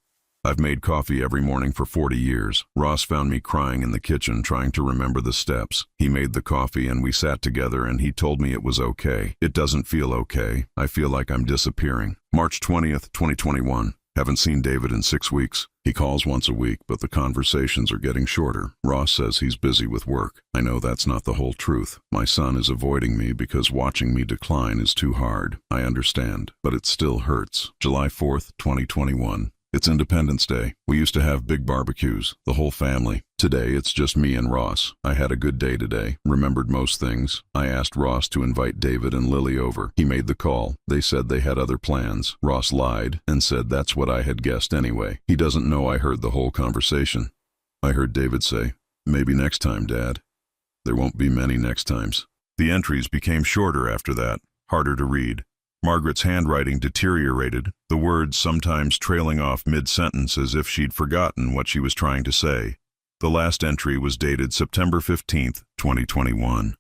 S1: I've made coffee every morning for 40 years. Ross found me crying in the kitchen trying to remember the steps. He made the coffee and we sat together and he told me it was okay. It doesn't feel okay. I feel like I'm disappearing. March 20th, 2021. Haven't seen David in 6 weeks. He calls once a week, but the conversations are getting shorter. Ross says he's busy with work. I know that's not the whole truth. My son is avoiding me because watching me decline is too hard. I understand, but it still hurts. July 4th, 2021. It's Independence Day. We used to have big barbecues, the whole family. Today, it's just me and Ross. I had a good day today, remembered most things. I asked Ross to invite David and Lily over. He made the call. They said they had other plans. Ross lied and said that's what I had guessed anyway. He doesn't know I heard the whole conversation. I heard David say, "Maybe next time, Dad." There won't be many next times. The entries became shorter after that, harder to read. Margaret's handwriting deteriorated, the words sometimes trailing off mid-sentence as if she'd forgotten what she was trying to say. The last entry was dated September 15th, 2021,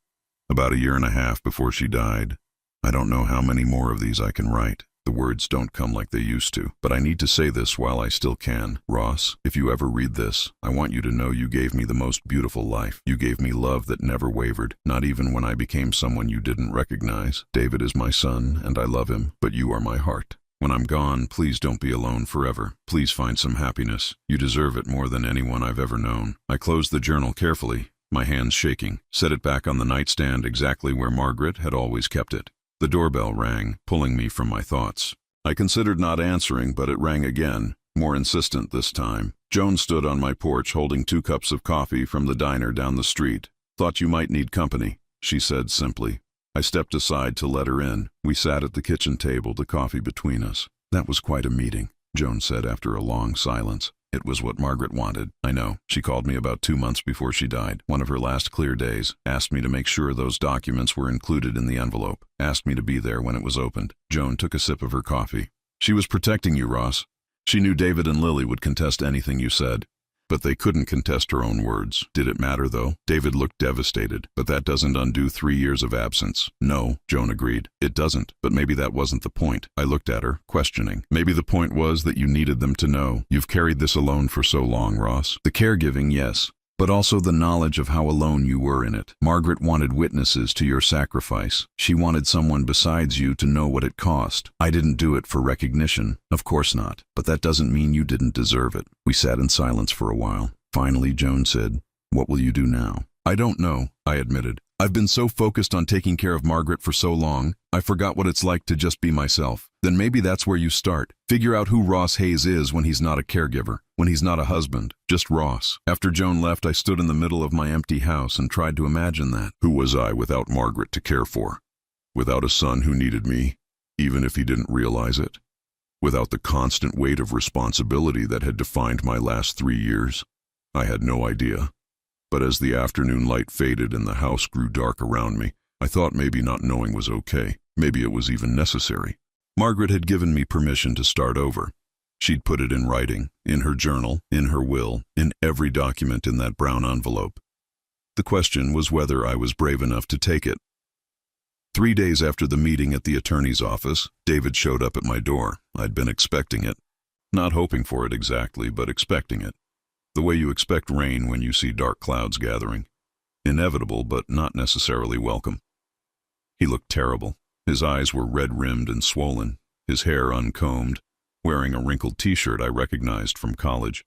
S1: about a year and a half before she died. I don't know how many more of these I can write. The words don't come like they used to, but I need to say this while I still can. Ross, if you ever read this, I want you to know you gave me the most beautiful life. You gave me love that never wavered, not even when I became someone you didn't recognize. David is my son, and I love him, but you are my heart. When I'm gone, please don't be alone forever. Please find some happiness. You deserve it more than anyone I've ever known. I closed the journal carefully, my hands shaking, set it back on the nightstand exactly where Margaret had always kept it. The doorbell rang, pulling me from my thoughts. I considered not answering, but it rang again, more insistent this time. Joan stood on my porch holding 2 cups of coffee from the diner down the street. "Thought you might need company," she said simply. I stepped aside to let her in. We sat at the kitchen table, the coffee between us. "That was quite a meeting," Joan said after a long silence. "It was what Margaret wanted. I know. She called me about 2 months before she died, one of her last clear days, asked me to make sure those documents were included in the envelope, asked me to be there when it was opened." Joan took a sip of her coffee. "She was protecting you, Ross. She knew David and Lily would contest anything you said. But they couldn't contest her own words. Did it matter, though? David looked devastated, but that doesn't undo 3 years of absence." "No," Joan agreed. "It doesn't, but maybe that wasn't the point." I looked at her, questioning. "Maybe the point was that you needed them to know. You've carried this alone for so long, Ross. The caregiving, yes, but also the knowledge of how alone you were in it. Margaret wanted witnesses to your sacrifice. She wanted someone besides you to know what it cost. I didn't do it for recognition. Of course not. But that doesn't mean you didn't deserve it." We sat in silence for a while. Finally, Joan said, "What will you do now?" "I don't know," I admitted. "I've been so focused on taking care of Margaret for so long, I forgot what it's like to just be myself." "Then maybe that's where you start. Figure out who Ross Hayes is when he's not a caregiver, when he's not a husband, just Ross." After Joan left, I stood in the middle of my empty house and tried to imagine that. Who was I without Margaret to care for? Without a son who needed me, even if he didn't realize it? Without the constant weight of responsibility that had defined my last 3 years? I had no idea. But as the afternoon light faded and the house grew dark around me, I thought maybe not knowing was okay. Maybe it was even necessary. Margaret had given me permission to start over. She'd put it in writing, in her journal, in her will, in every document in that brown envelope. The question was whether I was brave enough to take it. 3 days after the meeting at the attorney's office, David showed up at my door. I'd been expecting it. Not hoping for it exactly, but expecting it. The way you expect rain when you see dark clouds gathering. Inevitable, but not necessarily welcome. He looked terrible. His eyes were red-rimmed and swollen, his hair uncombed, wearing a wrinkled t-shirt I recognized from college.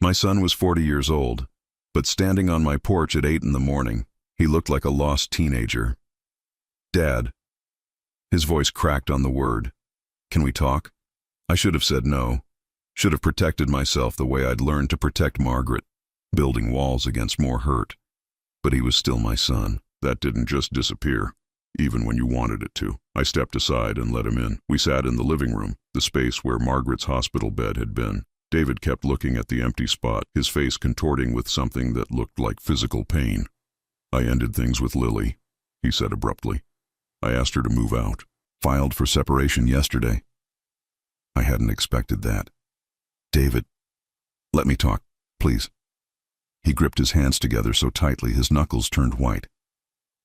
S1: My son was 40 years old, but standing on my porch at 8 in the morning, he looked like a lost teenager. "Dad." His voice cracked on the word. "Can we talk?" I should have said no. Should have protected myself the way I'd learned to protect Margaret, building walls against more hurt. But he was still my son. That didn't just disappear. even when you wanted it to. I stepped aside and let him in. We sat in the living room, the space where Margaret's hospital bed had been. David kept looking at the empty spot, his face contorting with something that looked like physical pain. I ended things with Lily, he said abruptly. I asked her to move out. Filed for separation yesterday. I hadn't expected that. David, let me talk, please. He gripped his hands together so tightly his knuckles turned white.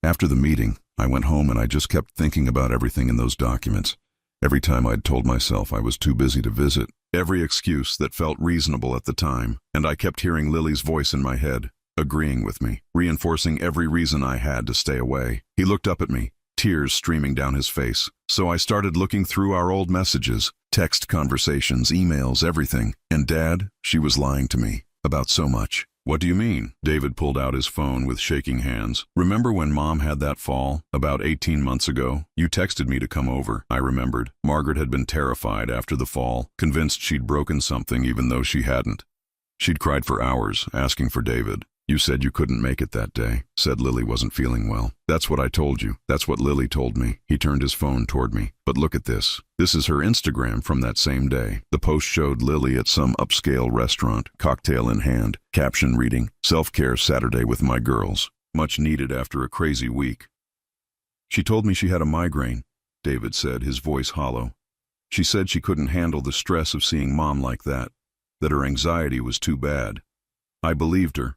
S1: After the meeting, I went home and I just kept thinking about everything in those documents. Every time I'd told myself I was too busy to visit, every excuse that felt reasonable at the time, and I kept hearing Lily's voice in my head, agreeing with me, reinforcing every reason I had to stay away. He looked up at me, tears streaming down his face. So I started looking through our old messages, text conversations, emails, everything. And Dad, she was lying to me about so much. What do you mean? David pulled out his phone with shaking hands. Remember when Mom had that fall, about 18 months ago? You texted me to come over, I remembered. Margaret had been terrified after the fall, convinced she'd broken something even though she hadn't. She'd cried for hours, asking for David. You said you couldn't make it that day, said Lily wasn't feeling well. That's what I told you. That's what Lily told me. He turned his phone toward me. But look at this. This is her Instagram from that same day. The post showed Lily at some upscale restaurant, cocktail in hand, caption reading, "Self-care Saturday with my girls. Much needed after a crazy week." She told me she had a migraine, David said, his voice hollow. She said she couldn't handle the stress of seeing Mom like that her anxiety was too bad. I believed her.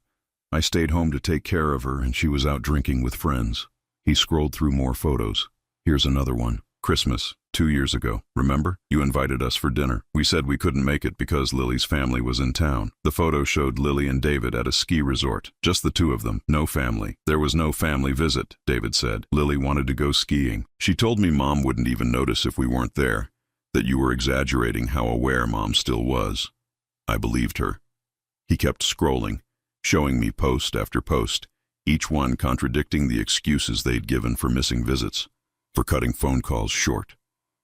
S1: I stayed home to take care of her and she was out drinking with friends. He scrolled through more photos. Here's another one. Christmas, 2 years ago. Remember? You invited us for dinner. We said we couldn't make it because Lily's family was in town. The photo showed Lily and David at a ski resort. Just the two of them. No family. There was no family visit, David said. Lily wanted to go skiing. She told me Mom wouldn't even notice if we weren't there. That you were exaggerating how aware Mom still was. I believed her. He kept scrolling, showing me post after post, each one contradicting the excuses they'd given for missing visits, for cutting phone calls short,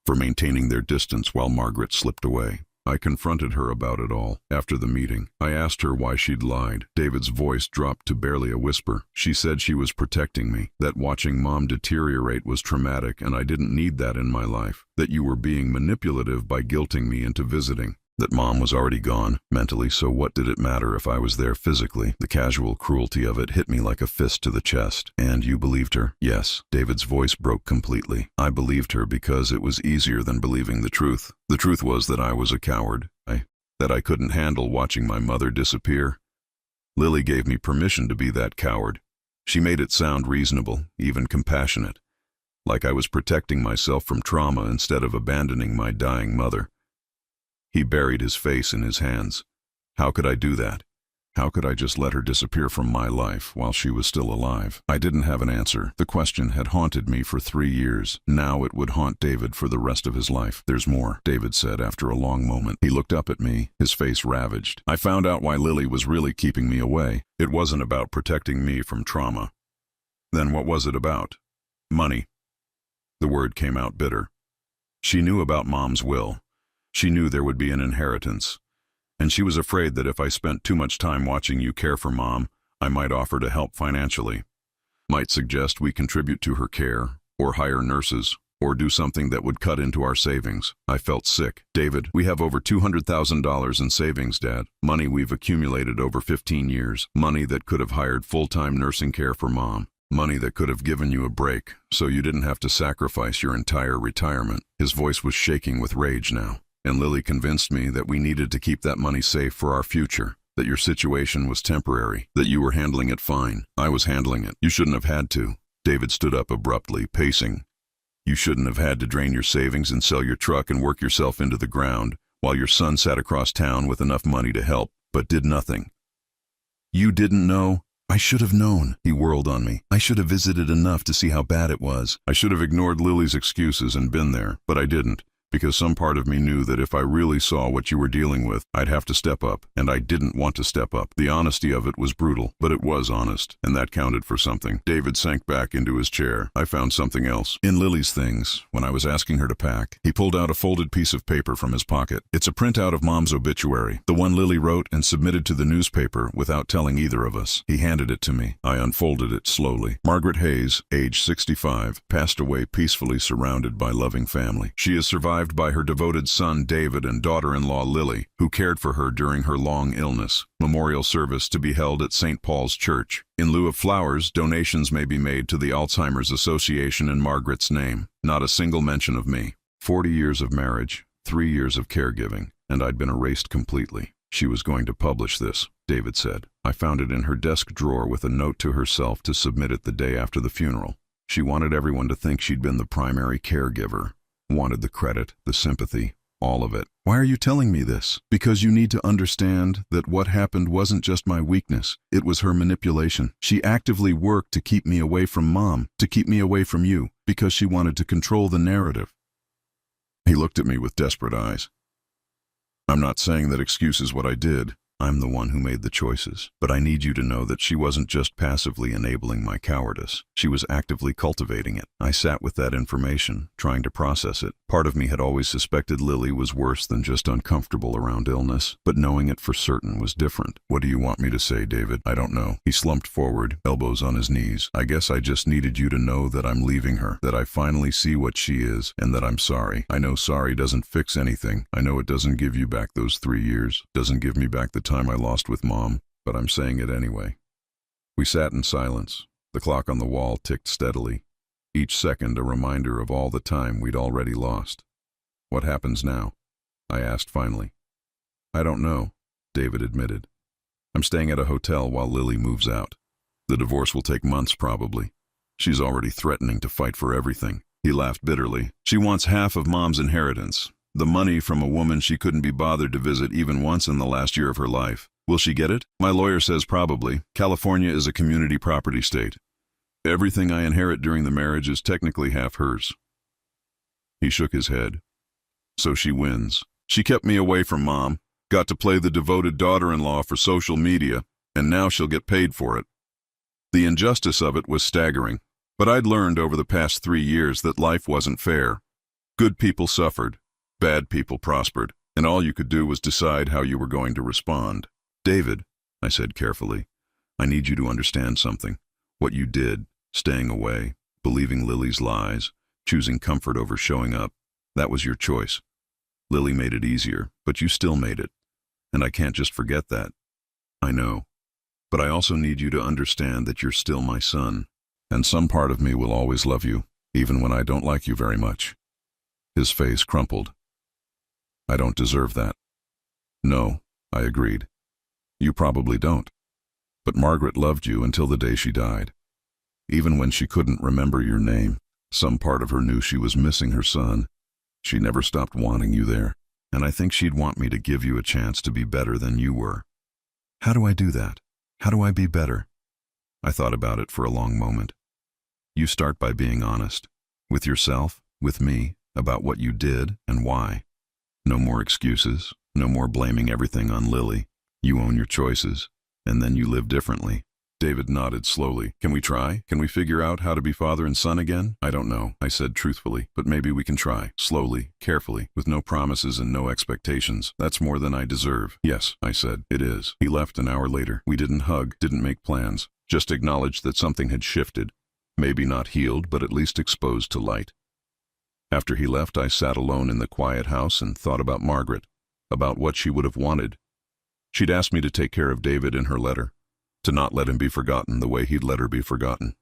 S1: for maintaining their distance while Margaret slipped away. I confronted her about it all. After the meeting, I asked her why she'd lied. David's voice dropped to barely a whisper. She said she was protecting me, that watching Mom deteriorate was traumatic and I didn't need that in my life, that you were being manipulative by guilting me into visiting. That Mom was already gone, mentally, so what did it matter if I was there physically? The casual cruelty of it hit me like a fist to the chest. And you believed her? Yes. David's voice broke completely. I believed her because it was easier than believing the truth. The truth was that I was a coward. That I couldn't handle watching my mother disappear. Lily gave me permission to be that coward. She made it sound reasonable, even compassionate. Like I was protecting myself from trauma instead of abandoning my dying mother. He buried his face in his hands. How could I do that? How could I just let her disappear from my life while she was still alive? I didn't have an answer. The question had haunted me for 3 years. Now it would haunt David for the rest of his life. There's more, David said after a long moment. He looked up at me, his face ravaged. I found out why Lily was really keeping me away. It wasn't about protecting me from trauma. Then what was it about? Money. The word came out bitter. She knew about Mom's will. She knew there would be an inheritance, and she was afraid that if I spent too much time watching you care for Mom, I might offer to help financially. Might suggest we contribute to her care, or hire nurses, or do something that would cut into our savings. I felt sick. David, we have over $200,000 in savings, Dad. Money we've accumulated over 15 years. Money that could have hired full-time nursing care for Mom. Money that could have given you a break, so you didn't have to sacrifice your entire retirement. His voice was shaking with rage now. And Lily convinced me that we needed to keep that money safe for our future, that your situation was temporary, that you were handling it fine. I was handling it. You shouldn't have had to. David stood up abruptly, pacing. You shouldn't have had to drain your savings and sell your truck and work yourself into the ground, while your son sat across town with enough money to help, but did nothing. You didn't know? I should have known. He whirled on me. I should have visited enough to see how bad it was. I should have ignored Lily's excuses and been there, but I didn't. Because some part of me knew that if I really saw what you were dealing with, I'd have to step up, and I didn't want to step up. The honesty of it was brutal, but it was honest, and that counted for something. David sank back into his chair. I found something else. In Lily's things, when I was asking her to pack, he pulled out a folded piece of paper from his pocket. It's a printout of Mom's obituary, the one Lily wrote and submitted to the newspaper without telling either of us. He handed it to me. I unfolded it slowly. Margaret Hayes, age 65, passed away peacefully surrounded by loving family. She is survived by her devoted son David and daughter-in-law Lily, who cared for her during her long illness. Memorial service to be held at St. Paul's Church. In lieu of flowers, donations may be made to the Alzheimer's Association in Margaret's name. Not a single mention of me. 40 years of marriage, 3 years of caregiving, and I'd been erased completely. She was going to publish this, David said. I found it in her desk drawer with a note to herself to submit it the day after the funeral. She wanted everyone to think she'd been the primary caregiver. Wanted the credit, the sympathy, all of it. Why are you telling me this? Because you need to understand that what happened wasn't just my weakness, it was her manipulation. She actively worked to keep me away from Mom, to keep me away from you, because she wanted to control the narrative. He looked at me with desperate eyes. I'm not saying that excuses what I did. I'm the one who made the choices. But I need you to know that she wasn't just passively enabling my cowardice. She was actively cultivating it. I sat with that information, trying to process it. Part of me had always suspected Lily was worse than just uncomfortable around illness, but knowing it for certain was different. What do you want me to say, David? I don't know. He slumped forward, elbows on his knees. I guess I just needed you to know that I'm leaving her, that I finally see what she is, and that I'm sorry. I know sorry doesn't fix anything. I know it doesn't give you back those 3 years, doesn't give me back the time I lost with Mom, but I'm saying it anyway. We sat in silence. The clock on the wall ticked steadily, each second a reminder of all the time we'd already lost. What happens now? I asked finally. I don't know, David admitted. I'm staying at a hotel while Lily moves out. The divorce will take months probably. She's already threatening to fight for everything. He laughed bitterly. She wants half of Mom's inheritance. The money from a woman she couldn't be bothered to visit even once in the last year of her life. Will she get it? My lawyer says probably. California is a community property state. Everything I inherit during the marriage is technically half hers. He shook his head. So she wins. She kept me away from Mom, got to play the devoted daughter-in-law for social media, and now she'll get paid for it. The injustice of it was staggering, but I'd learned over the past 3 years that life wasn't fair. Good people suffered. Bad people prospered, and all you could do was decide how you were going to respond. David, I said carefully, I need you to understand something. What you did, staying away, believing Lily's lies, choosing comfort over showing up, that was your choice. Lily made it easier, but you still made it, and I can't just forget that. I know, but I also need you to understand that you're still my son, and some part of me will always love you, even when I don't like you very much. His face crumpled. I don't deserve that. No, I agreed. You probably don't. But Margaret loved you until the day she died. Even when she couldn't remember your name, some part of her knew she was missing her son. She never stopped wanting you there, and I think she'd want me to give you a chance to be better than you were. How do I do that? How do I be better? I thought about it for a long moment. You start by being honest. With yourself, with me, about what you did and why. No more excuses, no more blaming everything on Lily. You own your choices, and then you live differently. David nodded slowly. Can we try? Can we figure out how to be father and son again? I don't know, I said truthfully, but maybe we can try. Slowly, carefully, with no promises and no expectations. That's more than I deserve. Yes, I said, it is. He left an hour later. We didn't hug, didn't make plans, just acknowledged that something had shifted. Maybe not healed, but at least exposed to light. After he left, I sat alone in the quiet house and thought about Margaret, about what she would have wanted. She'd asked me to take care of David in her letter, to not let him be forgotten the way he'd let her be forgotten.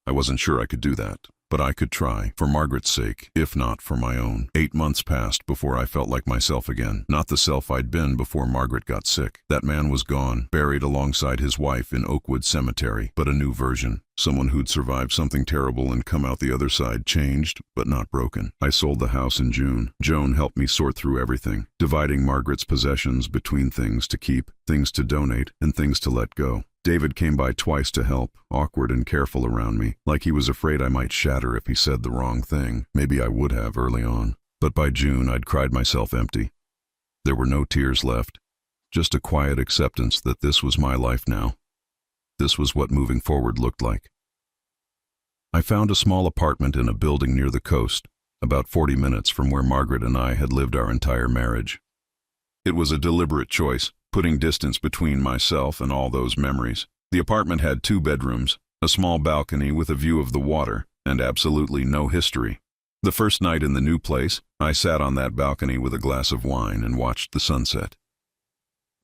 S1: I wasn't sure I could do that, but I could try, for Margaret's sake, if not for my own. 8 months passed before I felt like myself again, not the self I'd been before Margaret got sick. That man was gone, buried alongside his wife in Oakwood Cemetery, but a new version. Someone who'd survived something terrible and come out the other side, changed, but not broken. I sold the house in June. Joan helped me sort through everything, dividing Margaret's possessions between things to keep, things to donate, and things to let go. David came by twice to help, awkward and careful around me, like he was afraid I might shatter if he said the wrong thing. Maybe I would have early on. But by June, I'd cried myself empty. There were no tears left, just a quiet acceptance that this was my life now. This was what moving forward looked like. I found a small apartment in a building near the coast, about 40 minutes from where Margaret and I had lived our entire marriage. It was a deliberate choice, putting distance between myself and all those memories. The apartment had 2 bedrooms, a small balcony with a view of the water, and absolutely no history. The first night in the new place, I sat on that balcony with a glass of wine and watched the sunset.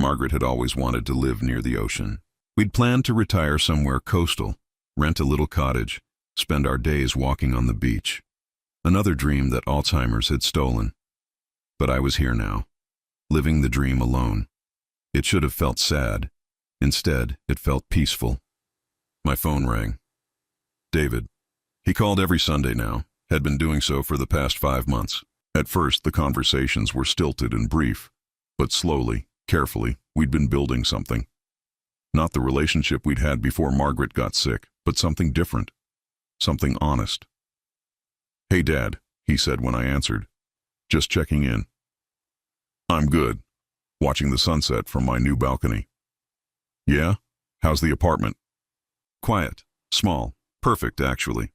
S1: Margaret had always wanted to live near the ocean. We'd planned to retire somewhere coastal, rent a little cottage, spend our days walking on the beach. Another dream that Alzheimer's had stolen. But I was here now, living the dream alone. It should have felt sad. Instead, it felt peaceful. My phone rang. David. He called every Sunday now, had been doing so for the past 5 months. At first, the conversations were stilted and brief, but slowly, carefully, we'd been building something. Not the relationship we'd had before Margaret got sick, but something different, something honest. "Hey, Dad," he said when I answered. "Just checking in." "I'm good. Watching the sunset from my new balcony." "Yeah? How's the apartment?" "Quiet. Small. Perfect, actually."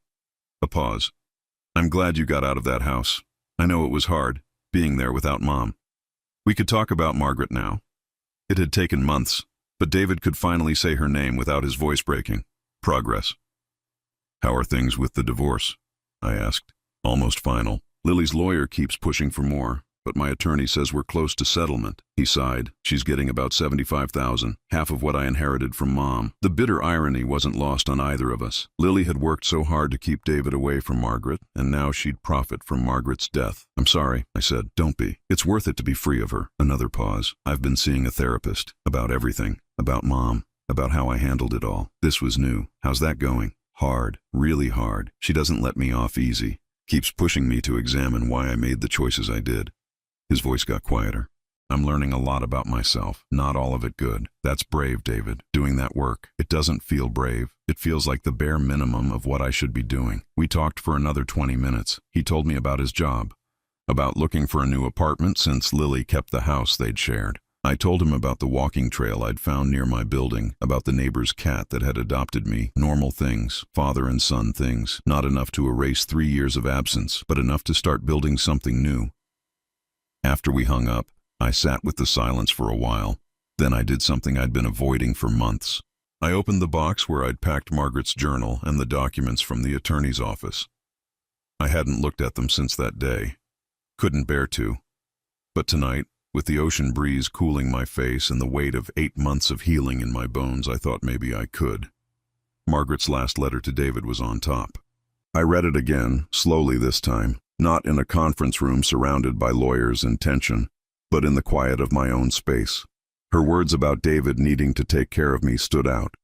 S1: A pause. "I'm glad you got out of that house. I know it was hard, being there without Mom." We could talk about Margaret now. It had taken months, but David could finally say her name without his voice breaking. Progress. "How are things with the divorce?" I asked. "Almost final. Lily's lawyer keeps pushing for more, but my attorney says we're close to settlement." He sighed. "She's getting about $75,000, half of what I inherited from Mom." The bitter irony wasn't lost on either of us. Lily had worked so hard to keep David away from Margaret, and now she'd profit from Margaret's death. "I'm sorry," I said. "Don't be. It's worth it to be free of her." Another pause. "I've been seeing a therapist. About everything. About Mom. About how I handled it all. This was new. How's that going?" "Hard. Really hard. She doesn't let me off easy. Keeps pushing me to examine why I made the choices I did." His voice got quieter. "I'm learning a lot about myself. Not all of it good. That's brave, David. Doing that work. It doesn't feel brave. It feels like the bare minimum of what I should be doing." We talked for another 20 minutes. He told me about his job, about looking for a new apartment since Lily kept the house they'd shared. I told him about the walking trail I'd found near my building, about the neighbor's cat that had adopted me. Normal things, father and son things, not enough to erase 3 years of absence, but enough to start building something new. After we hung up, I sat with the silence for a while. Then I did something I'd been avoiding for months. I opened the box where I'd packed Margaret's journal and the documents from the attorney's office. I hadn't looked at them since that day. Couldn't bear to. But tonight, with the ocean breeze cooling my face and the weight of 8 months of healing in my bones, I thought maybe I could. Margaret's last letter to David was on top. I read it again, slowly this time, not in a conference room surrounded by lawyers and tension, but in the quiet of my own space. Her words about David needing to take care of me stood out.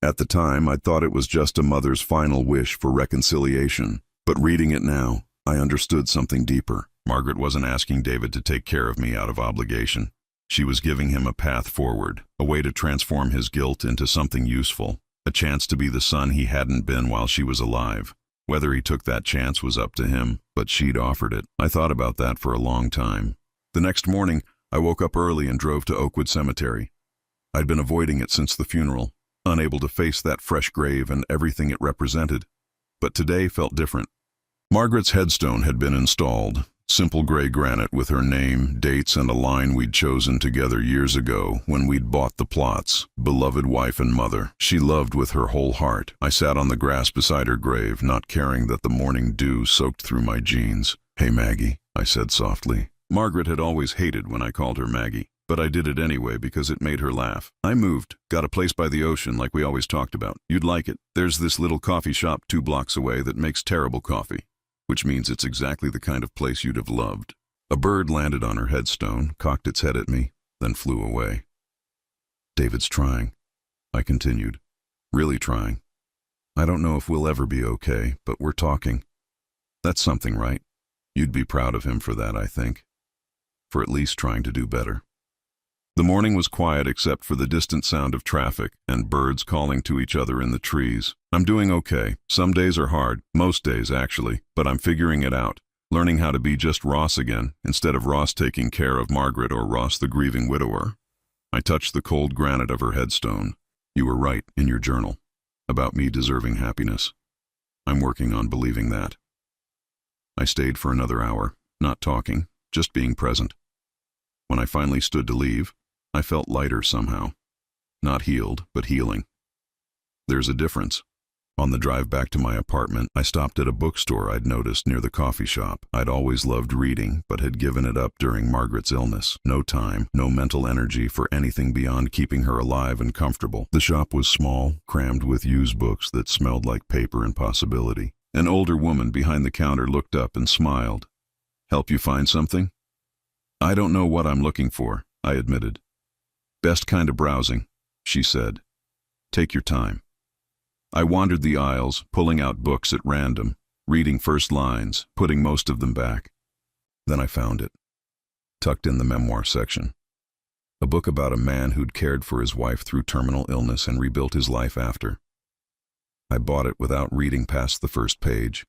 S1: At the time, I thought it was just a mother's final wish for reconciliation, but reading it now, I understood something deeper. Margaret wasn't asking David to take care of me out of obligation. She was giving him a path forward, a way to transform his guilt into something useful, a chance to be the son he hadn't been while she was alive. Whether he took that chance was up to him, but she'd offered it. I thought about that for a long time. The next morning, I woke up early and drove to Oakwood Cemetery. I'd been avoiding it since the funeral, unable to face that fresh grave and everything it represented. But today felt different. Margaret's headstone had been installed. Simple gray granite with her name, dates, and a line we'd chosen together years ago when we'd bought the plots. Beloved wife and mother. She loved with her whole heart. I sat on the grass beside her grave, not caring that the morning dew soaked through my jeans. "Hey, Maggie," I said softly. Margaret had always hated when I called her Maggie, but I did it anyway because it made her laugh. "I moved, got a place by the ocean like we always talked about. You'd like it. There's this little coffee shop 2 blocks away that makes terrible coffee. Which means it's exactly the kind of place you'd have loved." A bird landed on her headstone, cocked its head at me, then flew away. "David's trying," I continued. "Really trying. I don't know if we'll ever be okay, but we're talking. That's something, right? You'd be proud of him for that, I think. For at least trying to do better." The morning was quiet except for the distant sound of traffic and birds calling to each other in the trees. I'm doing okay. Some days are hard, most days actually, but I'm figuring it out. learning how to be just Ross again, instead of Ross taking care of Margaret or Ross the grieving widower. I touched the cold granite of her headstone. You were right in your journal about me deserving happiness. I'm working on believing that. I stayed for another hour, not talking, just being present. When I finally stood to leave, I felt lighter somehow. Not healed, but healing. There's a difference. On the drive back to my apartment, I stopped at a bookstore I'd noticed near the coffee shop. I'd always loved reading, but had given it up during Margaret's illness. No time, no mental energy for anything beyond keeping her alive and comfortable. The shop was small, crammed with used books that smelled like paper and possibility. An older woman behind the counter looked up and smiled. "Help you find something?" "I don't know what I'm looking for," I admitted. "Best kind of browsing," she said. "Take your time." I wandered the aisles, pulling out books at random, reading first lines, putting most of them back. Then I found it, tucked in the memoir section. A book about a man who'd cared for his wife through terminal illness and rebuilt his life after. I bought it without reading past the first page.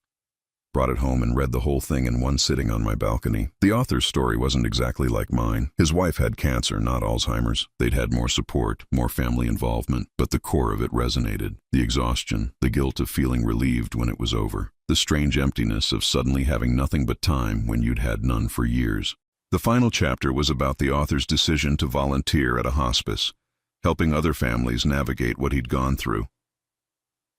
S1: Brought it home and read the whole thing in one sitting on my balcony. The author's story wasn't exactly like mine. His wife had cancer, not Alzheimer's. They'd had more support, more family involvement, but the core of it resonated. The exhaustion, the guilt of feeling relieved when it was over. The strange emptiness of suddenly having nothing but time when you'd had none for years. The final chapter was about the author's decision to volunteer at a hospice, helping other families navigate what he'd gone through.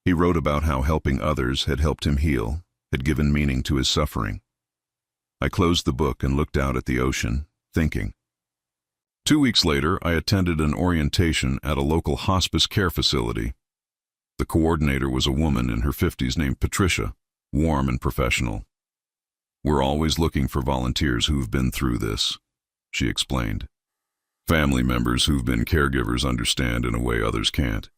S1: He wrote about how helping others had helped him heal, had given meaning to his suffering. I closed the book and looked out at the ocean, thinking. 2 weeks later, I attended an orientation at a local hospice care facility. The coordinator was a woman in her 50s named Patricia, warm and professional. "We're always looking for volunteers who've been through this," she explained. "Family members who've been caregivers understand in a way others can't.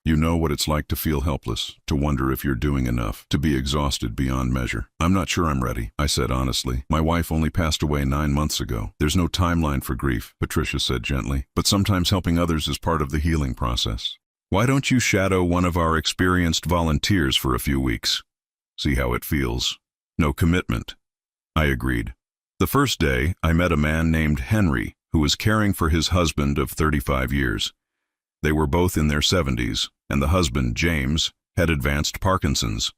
S1: You know what it's like to feel helpless, to wonder if you're doing enough, to be exhausted beyond measure." "I'm not sure I'm ready," I said honestly. "My wife only passed away 9 months ago. There's no timeline for grief," Patricia said gently. "But sometimes helping others is part of the healing process. Why don't you shadow one of our experienced volunteers for a few weeks? See how it feels. No commitment." I agreed. The first day, I met a man named Henry, who was caring for his husband of 35 years. They were both in their 70s, and the husband, James, had advanced Parkinson's.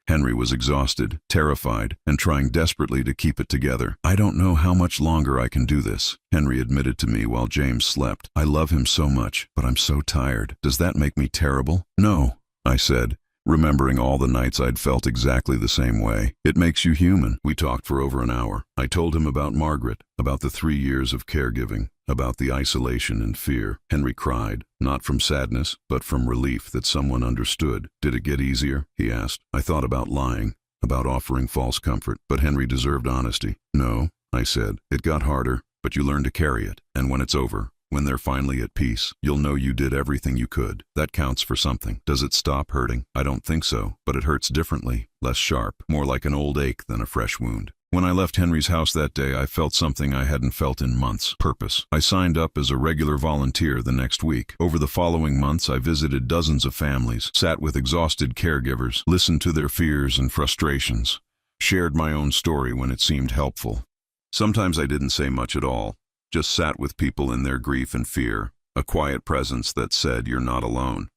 S1: Henry was exhausted, terrified, and trying desperately to keep it together. "I don't know how much longer I can do this," Henry admitted to me while James slept. "I love him so much, but I'm so tired. Does that make me terrible?" "No," I said, remembering all the nights I'd felt exactly the same way. "It makes you human." We talked for over an hour. I told him about Margaret, about the 3 years of caregiving, about the isolation and fear. Henry cried, not from sadness, but from relief that someone understood. "Did it get easier?" he asked. I thought about lying, about offering false comfort, but Henry deserved honesty. "No," I said, "it got harder, but you learn to carry it. And when it's over, when they're finally at peace, you'll know you did everything you could. That counts for something." "Does it stop hurting?" "I don't think so, but it hurts differently, less sharp, more like an old ache than a fresh wound." When I left Henry's house that day, I felt something I hadn't felt in months: purpose. I signed up as a regular volunteer the next week. Over the following months, I visited dozens of families, sat with exhausted caregivers, listened to their fears and frustrations, shared my own story when it seemed helpful. Sometimes I didn't say much at all, just sat with people in their grief and fear, a quiet presence that said, "You're not alone."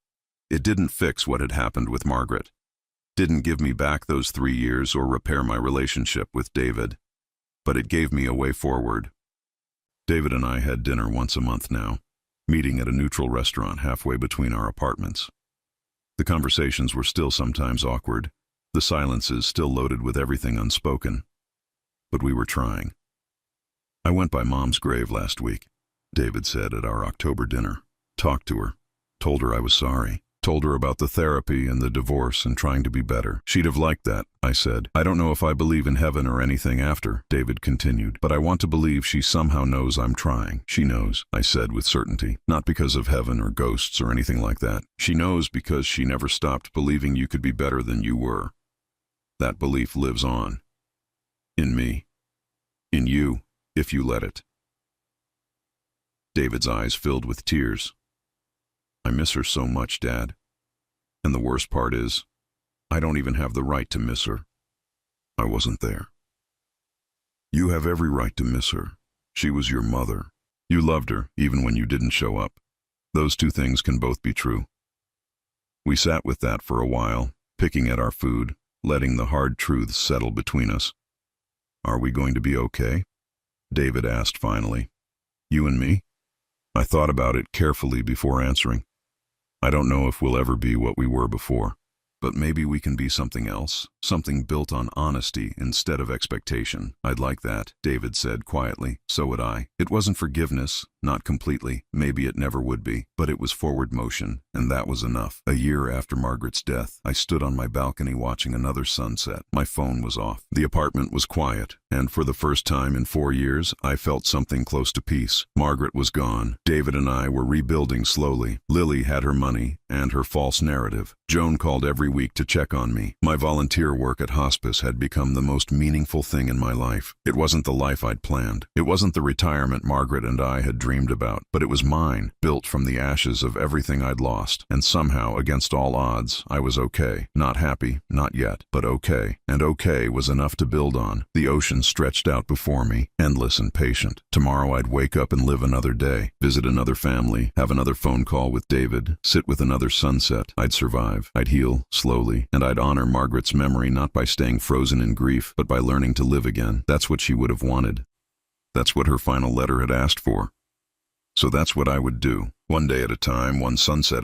S1: It didn't fix what had happened with Margaret. Didn't give me back those 3 years or repair my relationship with David, but it gave me a way forward. David and I had dinner once a month now, meeting at a neutral restaurant halfway between our apartments. The conversations were still sometimes awkward, the silences still loaded with everything unspoken, but we were trying. "I went by Mom's grave last week," David said at our October dinner. "Talked to her, told her I was sorry. Told her about the therapy and the divorce and trying to be better. She'd have liked that," I said. "I don't know if I believe in heaven or anything after," David continued, "but I want to believe she somehow knows I'm trying." "She knows," I said with certainty. "Not because of heaven or ghosts or anything like that. She knows because she never stopped believing you could be better than you were. That belief lives on. In me. In you, if you let it." David's eyes filled with tears. "I miss her so much, Dad. And the worst part is, I don't even have the right to miss her. I wasn't there." You have every right to miss her. She was your mother. You loved her, even when you didn't show up. Those two things can both be true. We sat with that for a while, picking at our food, letting the hard truths settle between us. Are we going to be okay? David asked finally. You and me? I thought about it carefully before answering. I don't know if we'll ever be what we were before, but maybe we can be something else, something built on honesty instead of expectation. I'd like that, David said quietly. So would I. It wasn't forgiveness, not completely. Maybe it never would be, but it was forward motion, and that was enough. A year after Margaret's death, I stood on my balcony watching another sunset. My phone was off. The apartment was quiet, and for the first time in 4 years, I felt something close to peace. Margaret was gone. David and I were rebuilding slowly. Lily had her money and her false narrative. Joan called every week to check on me. My volunteer work at hospice had become the most meaningful thing in my life. It wasn't the life I'd planned. It wasn't the retirement Margaret and I had dreamed about, but it was mine, built from the ashes of everything I'd lost. And somehow, against all odds, I was okay. Not happy, not yet, but okay. And okay was enough to build on. The ocean stretched out before me, endless and patient. Tomorrow I'd wake up and live another day, visit another family, have another phone call with David, sit with another sunset. I'd survive. I'd heal, slowly, and I'd honor Margaret's memory not by staying frozen in grief, but by learning to live again. That's what she would have wanted. That's what her final letter had asked for. So that's what I would do. One day at a time, one sunset